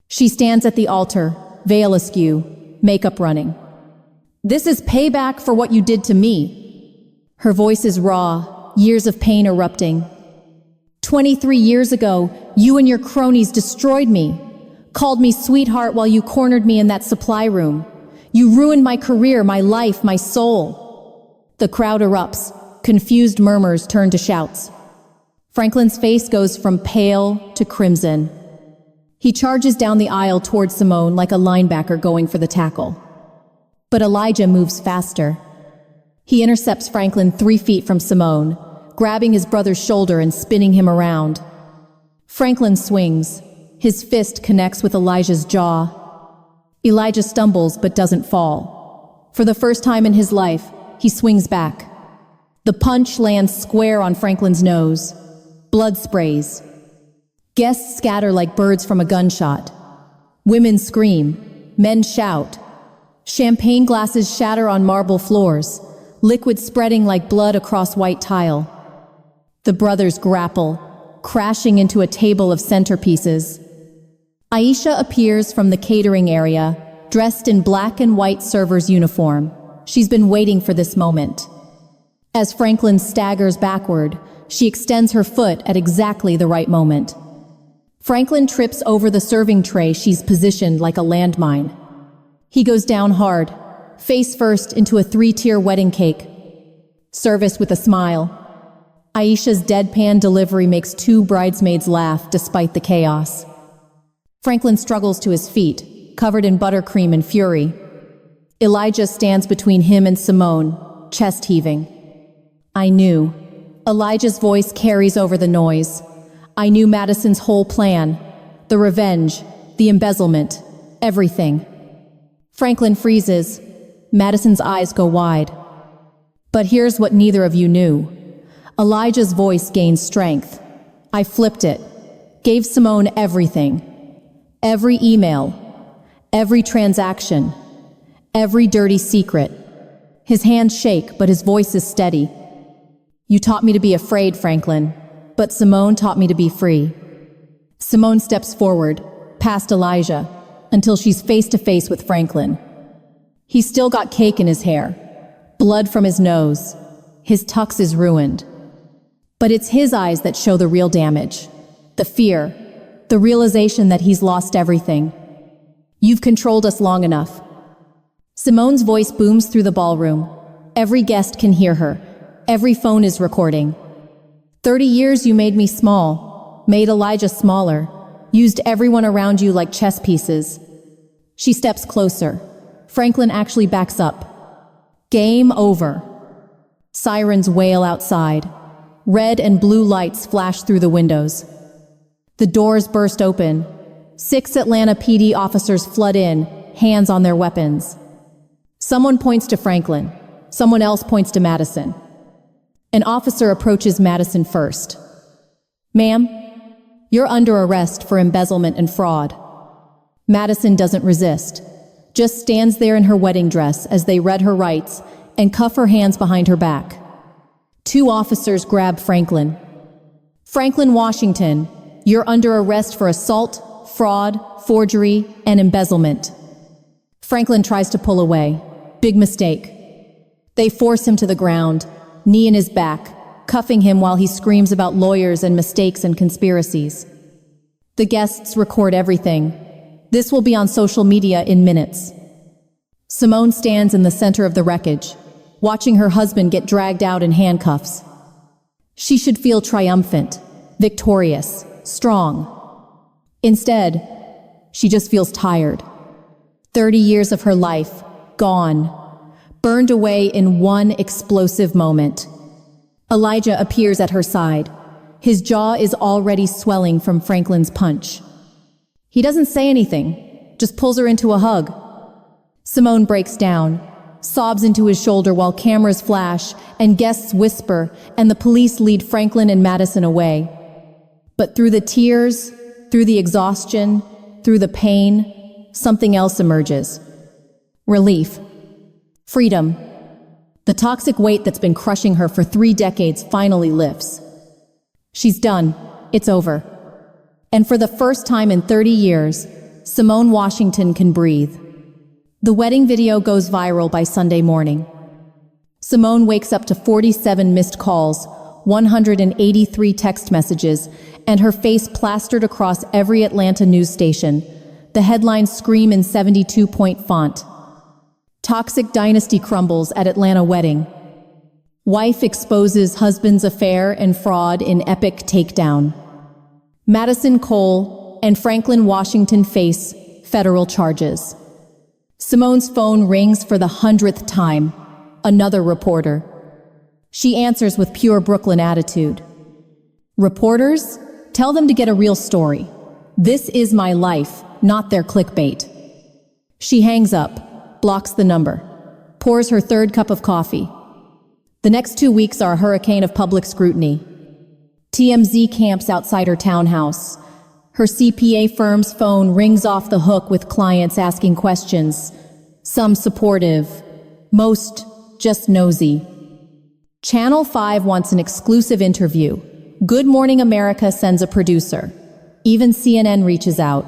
She stands at the altar, veil askew, makeup running. This is payback for what you did to me. Her voice is raw, years of pain erupting. 23 years ago, you and your cronies destroyed me. Called me sweetheart while you cornered me in that supply room. You ruined my career, my life, my soul. The crowd erupts. Confused murmurs turn to shouts. Franklin's face goes from pale to crimson. He charges down the aisle towards Simone like a linebacker going for the tackle. But Elijah moves faster. He intercepts Franklin 3 feet from Simone, grabbing his brother's shoulder and spinning him around. Franklin swings. His fist connects with Elijah's jaw. Elijah stumbles but doesn't fall. For the first time in his life, he swings back. The punch lands square on Franklin's nose. Blood sprays. Guests scatter like birds from a gunshot. Women scream. Men shout. Champagne glasses shatter on marble floors, liquid spreading like blood across white tile. The brothers grapple, crashing into a table of centerpieces. Aisha appears from the catering area, dressed in black and white server's uniform. She's been waiting for this moment. As Franklin staggers backward, she extends her foot at exactly the right moment. Franklin trips over the serving tray she's positioned like a landmine. He goes down hard, face first into a 3-tier wedding cake. Service with a smile. Aisha's deadpan delivery makes 2 bridesmaids laugh despite the chaos. Franklin struggles to his feet, covered in buttercream and fury. Elijah stands between him and Simone, chest heaving. I knew. Elijah's voice carries over the noise. I knew Madison's whole plan. The revenge, the embezzlement, everything. Franklin freezes. Madison's eyes go wide. But here's what neither of you knew. Elijah's voice gains strength. I flipped it. Gave Simone everything. Every email. Every transaction. Every dirty secret. His hands shake, but his voice is steady. You taught me to be afraid, Franklin, but Simone taught me to be free. Simone steps forward, past Elijah, until she's face to face with Franklin. He's still got cake in his hair, blood from his nose. His tux is ruined. But it's his eyes that show the real damage. The fear, the realization that he's lost everything. You've controlled us long enough. Simone's voice booms through the ballroom. Every guest can hear her. Every phone is recording. 30 years you made me small, made Elijah smaller, used everyone around you like chess pieces. She steps closer. Franklin actually backs up. Game over. Sirens wail outside. Red and blue lights flash through the windows. The doors burst open. 6 Atlanta PD officers flood in, hands on their weapons. Someone points to Franklin. Someone else points to Madison. An officer approaches Madison first. Ma'am, you're under arrest for embezzlement and fraud. Madison doesn't resist, just stands there in her wedding dress as they read her rights and cuff her hands behind her back. 2 officers grab Franklin. Franklin Washington, you're under arrest for assault, fraud, forgery, and embezzlement. Franklin tries to pull away. Big mistake. They force him to the ground, knee in his back, cuffing him while he screams about lawyers and mistakes and conspiracies. The guests record everything. This will be on social media in minutes. Simone stands in the center of the wreckage, watching her husband get dragged out in handcuffs. She should feel triumphant, victorious, strong. Instead, she just feels tired. 30 years of her life, gone, burned away in one explosive moment. Elijah appears at her side. His jaw is already swelling from Franklin's punch. He doesn't say anything, just pulls her into a hug. Simone breaks down, sobs into his shoulder while cameras flash and guests whisper and the police lead Franklin and Madison away. But through the tears, through the exhaustion, through the pain, something else emerges. Relief. Freedom. The toxic weight that's been crushing her for 3 decades finally lifts. She's done. It's over. And for the first time in 30 years, Simone Washington can breathe. The wedding video goes viral by Sunday morning. Simone wakes up to 47 missed calls, 183 text messages, and her face plastered across every Atlanta news station. The headlines scream in 72-point font. Toxic dynasty crumbles at Atlanta wedding. Wife exposes husband's affair and fraud in epic takedown. Madison Cole and Franklin Washington face federal charges. Simone's phone rings for the 100th time. Another reporter. She answers with pure Brooklyn attitude. Reporters? Tell them to get a real story. This is my life, not their clickbait. She hangs up, blocks the number, pours her 3rd cup of coffee. The next 2 weeks are a hurricane of public scrutiny. TMZ camps outside her townhouse. Her CPA firm's phone rings off the hook with clients asking questions. Some supportive, most just nosy. Channel 5 wants an exclusive interview. Good Morning America sends a producer. Even CNN reaches out.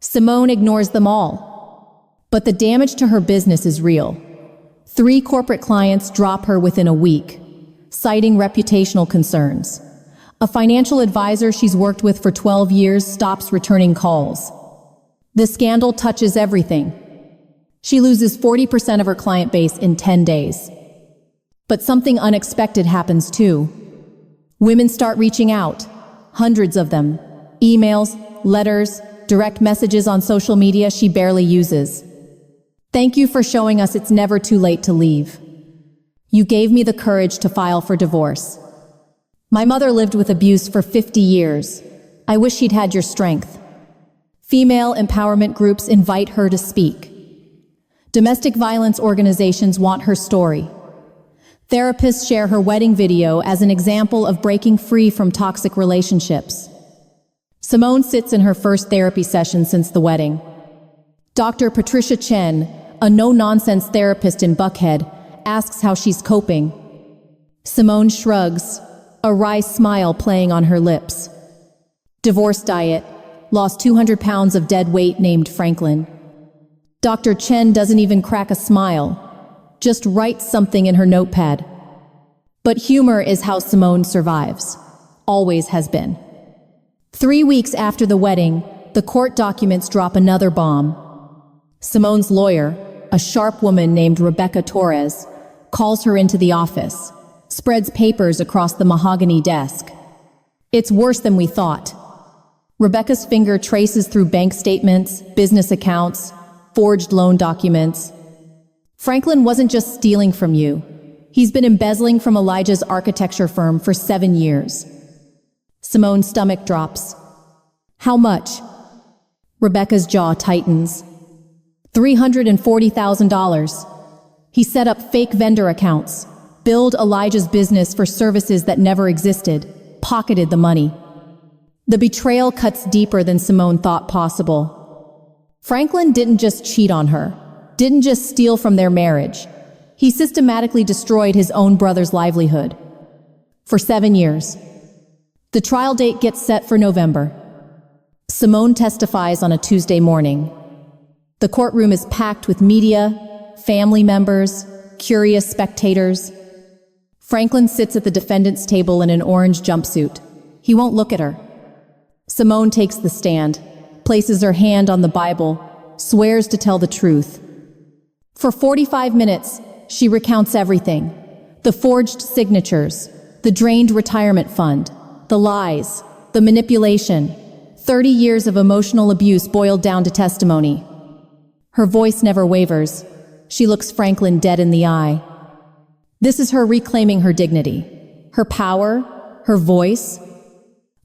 Simone ignores them all. But the damage to her business is real. 3 corporate clients drop her within a week, citing reputational concerns. A financial advisor she's worked with for 12 years stops returning calls. The scandal touches everything. She loses 40% of her client base in 10 days. But something unexpected happens too. Women start reaching out, hundreds of them. Emails, letters, direct messages on social media she barely uses. Thank you for showing us it's never too late to leave. You gave me the courage to file for divorce. My mother lived with abuse for 50 years. I wish she'd had your strength. Female empowerment groups invite her to speak. Domestic violence organizations want her story. Therapists share her wedding video as an example of breaking free from toxic relationships. Simone sits in her first therapy session since the wedding. Dr. Patricia Chen, a no-nonsense therapist in Buckhead, asks how she's coping. Simone shrugs, a wry smile playing on her lips. Divorce diet, lost 200 pounds of dead weight named Franklin. Dr. Chen doesn't even crack a smile, just writes something in her notepad. But humor is how Simone survives, always has been. 3 weeks after the wedding, the court documents drop another bomb. Simone's lawyer, a sharp woman named Rebecca Torres, calls her into the office, spreads papers across the mahogany desk. It's worse than we thought. Rebecca's finger traces through bank statements, business accounts, forged loan documents. Franklin wasn't just stealing from you. He's been embezzling from Elijah's architecture firm for 7 years. Simone's stomach drops. How much? Rebecca's jaw tightens. $340,000. He set up fake vendor accounts, billed Elijah's business for services that never existed, pocketed the money. The betrayal cuts deeper than Simone thought possible. Franklin didn't just cheat on her, didn't just steal from their marriage. He systematically destroyed his own brother's livelihood. For 7 years. The trial date gets set for November. Simone testifies on a Tuesday morning. The courtroom is packed with media, family members, curious spectators. Franklin sits at the defendant's table in an orange jumpsuit. He won't look at her. Simone takes the stand, places her hand on the Bible, swears to tell the truth. For 45 minutes, she recounts everything. The forged signatures, the drained retirement fund, the lies, the manipulation. 30 years of emotional abuse boiled down to testimony. Her voice never wavers. She looks Franklin dead in the eye. This is her reclaiming her dignity, her power, her voice.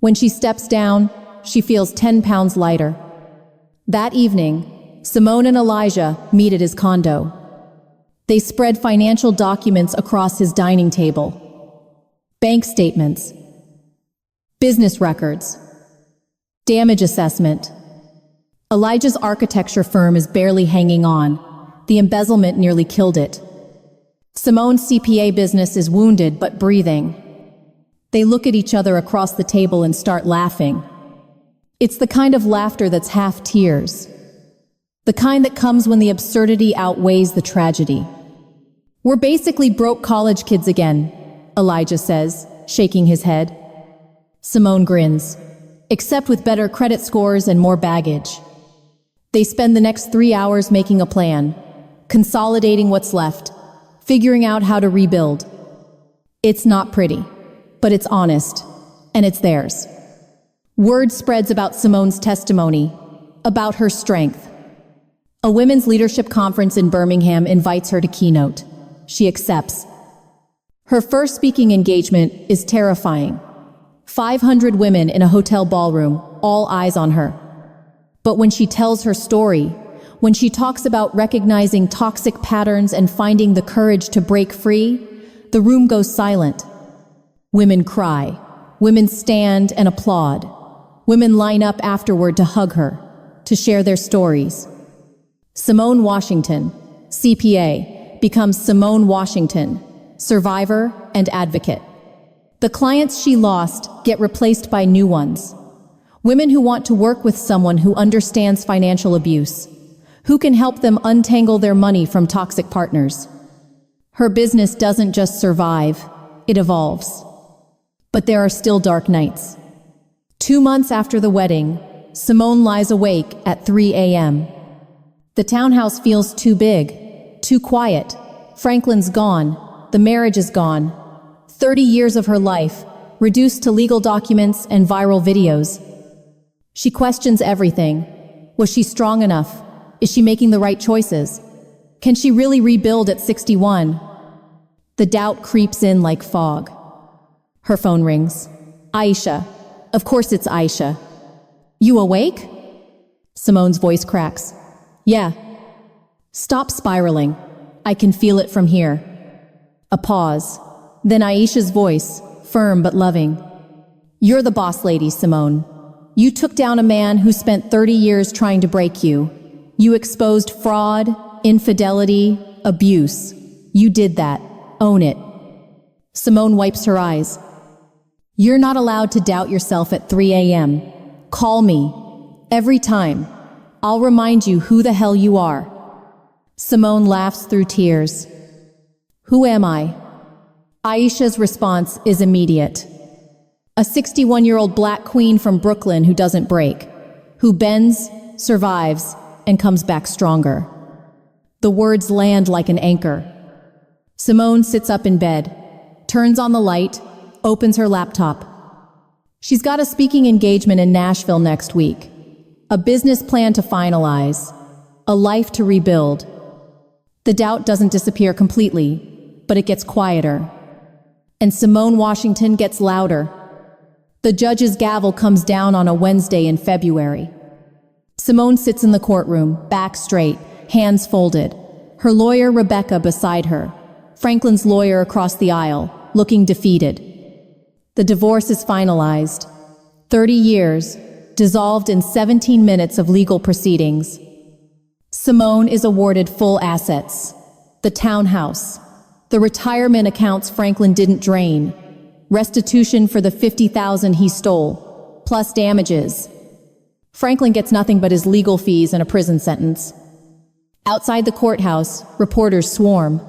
When she steps down, she feels 10 pounds lighter. That evening, Simone and Elijah meet at his condo. They spread financial documents across his dining table. Bank statements, business records, damage assessment. Elijah's architecture firm is barely hanging on. The embezzlement nearly killed it. Simone's CPA business is wounded but breathing. They look at each other across the table and start laughing. It's the kind of laughter that's half tears. The kind that comes when the absurdity outweighs the tragedy. We're basically broke college kids again, Elijah says, shaking his head. Simone grins, except with better credit scores and more baggage. They spend the next 3 hours making a plan, consolidating what's left, figuring out how to rebuild. It's not pretty, but it's honest, and it's theirs. Word spreads about Simone's testimony, about her strength. A women's leadership conference in Birmingham invites her to keynote. She accepts. Her first speaking engagement is terrifying. 500 women in a hotel ballroom, all eyes on her. But when she tells her story, when she talks about recognizing toxic patterns and finding the courage to break free, the room goes silent. Women cry. Women stand and applaud. Women line up afterward to hug her, to share their stories. Simone Washington, CPA, becomes Simone Washington, survivor and advocate. The clients she lost get replaced by new ones. Women who want to work with someone who understands financial abuse, who can help them untangle their money from toxic partners. Her business doesn't just survive, it evolves. But there are still dark nights. 2 months after the wedding, Simone lies awake at 3 a.m. The townhouse feels too big, too quiet. Franklin's gone, the marriage is gone. 30 years of her life, reduced to legal documents and viral videos. She questions everything. Was she strong enough? Is she making the right choices? Can she really rebuild at 61? The doubt creeps in like fog. Her phone rings. Aisha. Of course it's Aisha. You awake? Simone's voice cracks. Yeah. Stop spiraling. I can feel it from here. A pause. Then Aisha's voice, firm but loving. You're the boss lady, Simone. You took down a man who spent 30 years trying to break you. You exposed fraud, infidelity, abuse. You did that. Own it. Simone wipes her eyes. You're not allowed to doubt yourself at 3 a.m. Call me. Every time. I'll remind you who the hell you are. Simone laughs through tears. Who am I? Aisha's response is immediate. A 61-year-old black queen from Brooklyn who doesn't break, who bends, survives, and comes back stronger. The words land like an anchor. Simone sits up in bed, turns on the light, opens her laptop. She's got a speaking engagement in Nashville next week, a business plan to finalize, a life to rebuild. The doubt doesn't disappear completely, but it gets quieter. And Simone Washington gets louder. The judge's gavel comes down on a Wednesday in February. Simone sits in the courtroom, back straight, hands folded. Her lawyer, Rebecca, beside her. Franklin's lawyer across the aisle, looking defeated. The divorce is finalized. 30 years, dissolved in 17 minutes of legal proceedings. Simone is awarded full assets. The townhouse. The retirement accounts Franklin didn't drain. Restitution for the $50,000 he stole, plus damages. Franklin gets nothing but his legal fees and a prison sentence. Outside the courthouse, reporters swarm.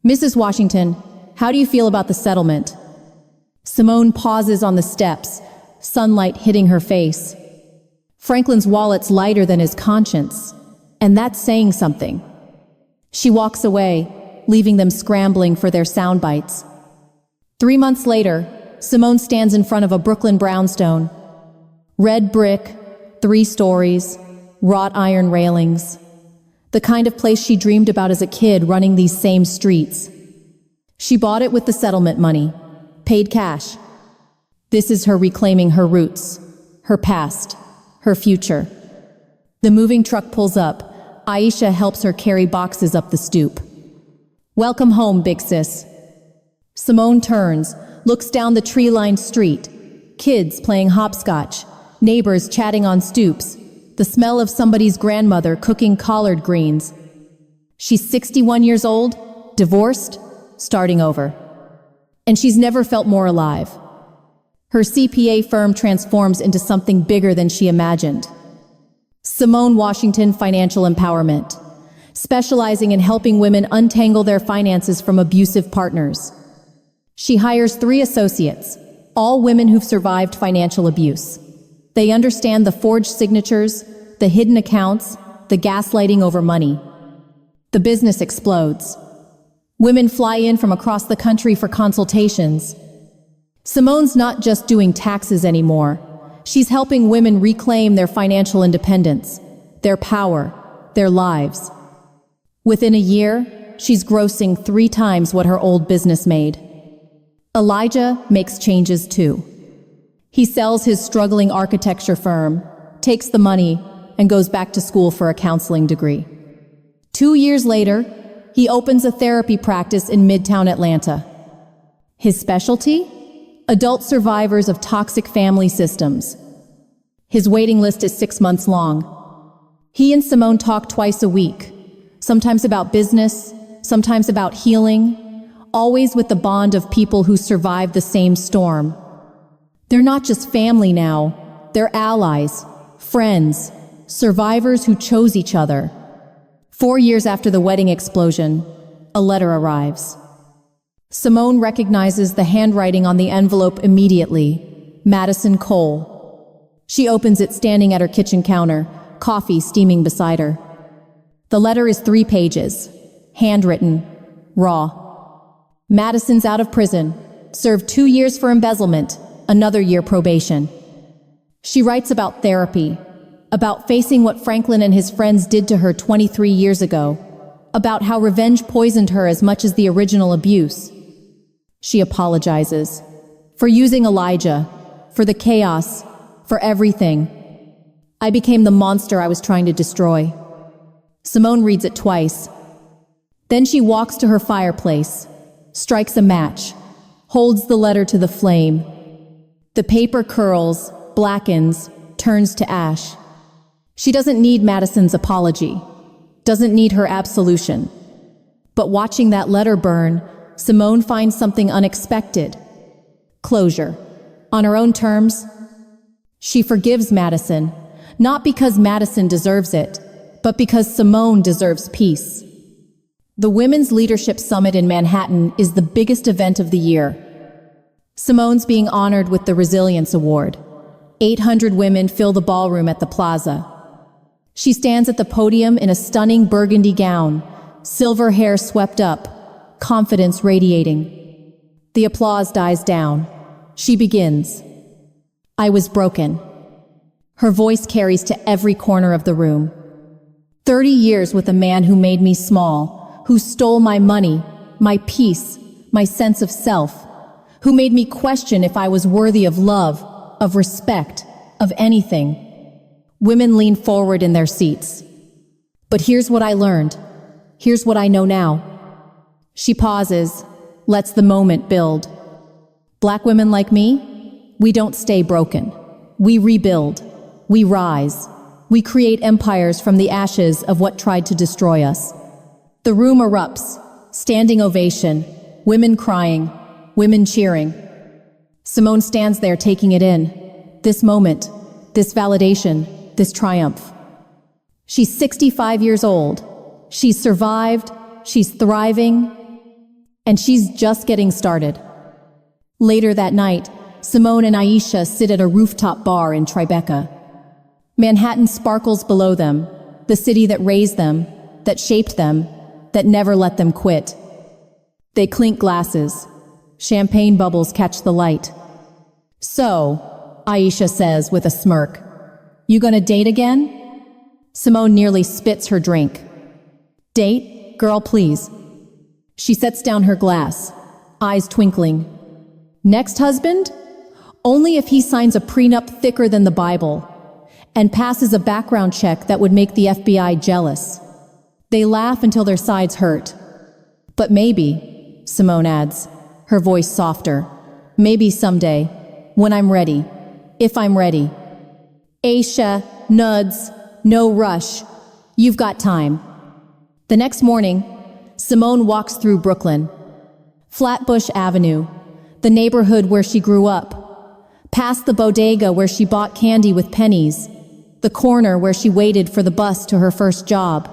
Mrs. Washington, how do you feel about the settlement? Simone pauses on the steps, sunlight hitting her face. Franklin's wallet's lighter than his conscience, and that's saying something. She walks away, leaving them scrambling for their sound bites. 3 months later, Simone stands in front of a Brooklyn brownstone. Red brick, 3 stories, wrought iron railings. The kind of place she dreamed about as a kid running these same streets. She bought it with the settlement money, paid cash. This is her reclaiming her roots, her past, her future. The moving truck pulls up. Aisha helps her carry boxes up the stoop. Welcome home, big sis. Simone turns, looks down the tree-lined street. Kids playing hopscotch, neighbors chatting on stoops, the smell of somebody's grandmother cooking collard greens. She's 61 years old, divorced, starting over. And she's never felt more alive. Her CPA firm transforms into something bigger than she imagined. Simone Washington Financial Empowerment, specializing in helping women untangle their finances from abusive partners. She hires 3 associates, all women who've survived financial abuse. They understand the forged signatures, the hidden accounts, the gaslighting over money. The business explodes. Women fly in from across the country for consultations. Simone's not just doing taxes anymore. She's helping women reclaim their financial independence, their power, their lives. Within a year, she's grossing 3 times what her old business made. Elijah makes changes too. He sells his struggling architecture firm, takes the money, and goes back to school for a counseling degree. 2 years later, he opens a therapy practice in Midtown Atlanta. His specialty? Adult survivors of toxic family systems. His waiting list is 6 months long. He and Simone talk twice a week, sometimes about business, sometimes about healing, always with the bond of people who survived the same storm. They're not just family now, they're allies, friends, survivors who chose each other. 4 years after the wedding explosion, a letter arrives. Simone recognizes the handwriting on the envelope immediately, Madison Cole. She opens it standing at her kitchen counter, coffee steaming beside her. The letter is 3 pages, handwritten, raw. Madison's out of prison, served 2 years for embezzlement, another year probation. She writes about therapy, about facing what Franklin and his friends did to her 23 years ago, about how revenge poisoned her as much as the original abuse. She apologizes for using Elijah, for the chaos, for everything. I became the monster I was trying to destroy. Simone reads it twice. Then she walks to her fireplace, strikes a match, holds the letter to the flame. The paper curls, blackens, turns to ash. She doesn't need Madison's apology, doesn't need her absolution. But watching that letter burn, Simone finds something unexpected. Closure. On her own terms. She forgives Madison, not because Madison deserves it, but because Simone deserves peace. The Women's Leadership Summit in Manhattan is the biggest event of the year. Simone's being honored with the Resilience Award. 800 women fill the ballroom at the plaza. She stands at the podium in a stunning burgundy gown, silver hair swept up, confidence radiating. The applause dies down. She begins. I was broken. Her voice carries to every corner of the room. 30 years with a man who made me small, who stole my money, my peace, my sense of self, who made me question if I was worthy of love, of respect, of anything. Women lean forward in their seats. But here's what I learned. Here's what I know now. She pauses, lets the moment build. Black women like me, we don't stay broken. We rebuild. We rise. We create empires from the ashes of what tried to destroy us. The room erupts, standing ovation, women crying, women cheering. Simone stands there taking it in. This moment, this validation, this triumph. She's 65 years old, She's survived, she's thriving, and she's just getting started. Later that night, Simone and Aisha sit at a rooftop bar in Tribeca. Manhattan sparkles below them, the city that raised them, that shaped them, that never let them quit. They clink glasses. Champagne bubbles catch the light. "So," Aisha says with a smirk, "you gonna date again?" Simone nearly spits her drink. "Date? Girl, please." She sets down her glass, eyes twinkling. "Next husband? Only if he signs a prenup thicker than the Bible and passes a background check that would make the FBI jealous." They laugh until their sides hurt. "But maybe," Simone adds, her voice softer, "maybe someday, when I'm ready, if I'm ready." Aisha nods, "No rush. You've got time." The next morning, Simone walks through Brooklyn. Flatbush Avenue, the neighborhood where she grew up, past the bodega where she bought candy with pennies, the corner where she waited for the bus to her first job.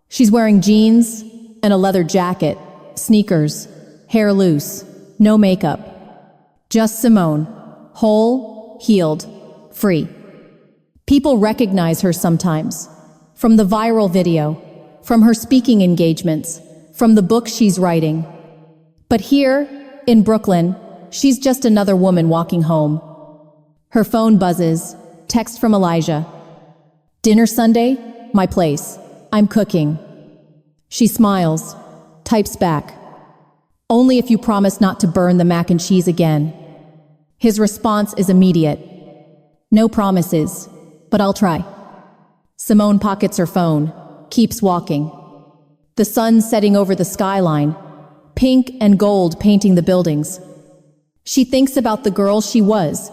She's wearing jeans and a leather jacket, sneakers, hair loose, no makeup. Just Simone, whole, healed, free. People recognize her sometimes, from the viral video, from her speaking engagements, from the book she's writing. But here, in Brooklyn, she's just another woman walking home. Her phone buzzes, text from Elijah. "Dinner Sunday? My place. I'm cooking." She smiles, types back, "Only if you promise not to burn the mac and cheese again." His response is immediate. "No promises, but I'll try." Simone pockets her phone, keeps walking. The sun setting over the skyline, pink and gold painting the buildings. She thinks about the girl she was,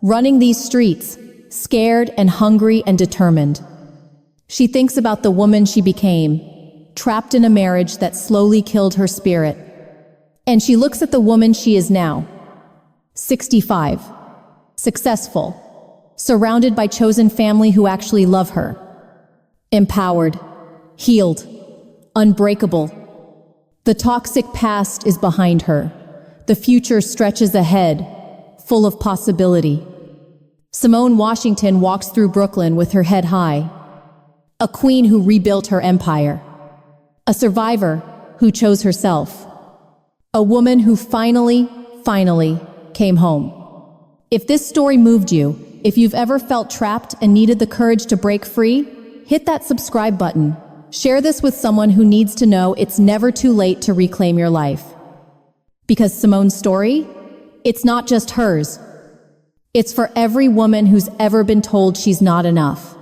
running these streets, scared and hungry and determined. She thinks about the woman she became, trapped in a marriage that slowly killed her spirit. And she looks at the woman she is now, 65, successful, surrounded by chosen family who actually love her, empowered, healed, unbreakable. The toxic past is behind her. The future stretches ahead, full of possibility. Simone Washington walks through Brooklyn with her head high. A queen who rebuilt her empire. A survivor who chose herself. A woman who finally came home. If this story moved you, if you've ever felt trapped and needed the courage to break free, hit that subscribe button. Share this with someone who needs to know it's never too late to reclaim your life. Because Simone's story, it's not just hers. It's for every woman who's ever been told she's not enough.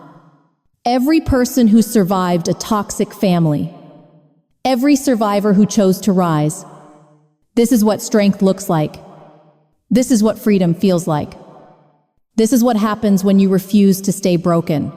Every person who survived a toxic family. Every survivor who chose to rise. This is what strength looks like. This is what freedom feels like. This is what happens when you refuse to stay broken.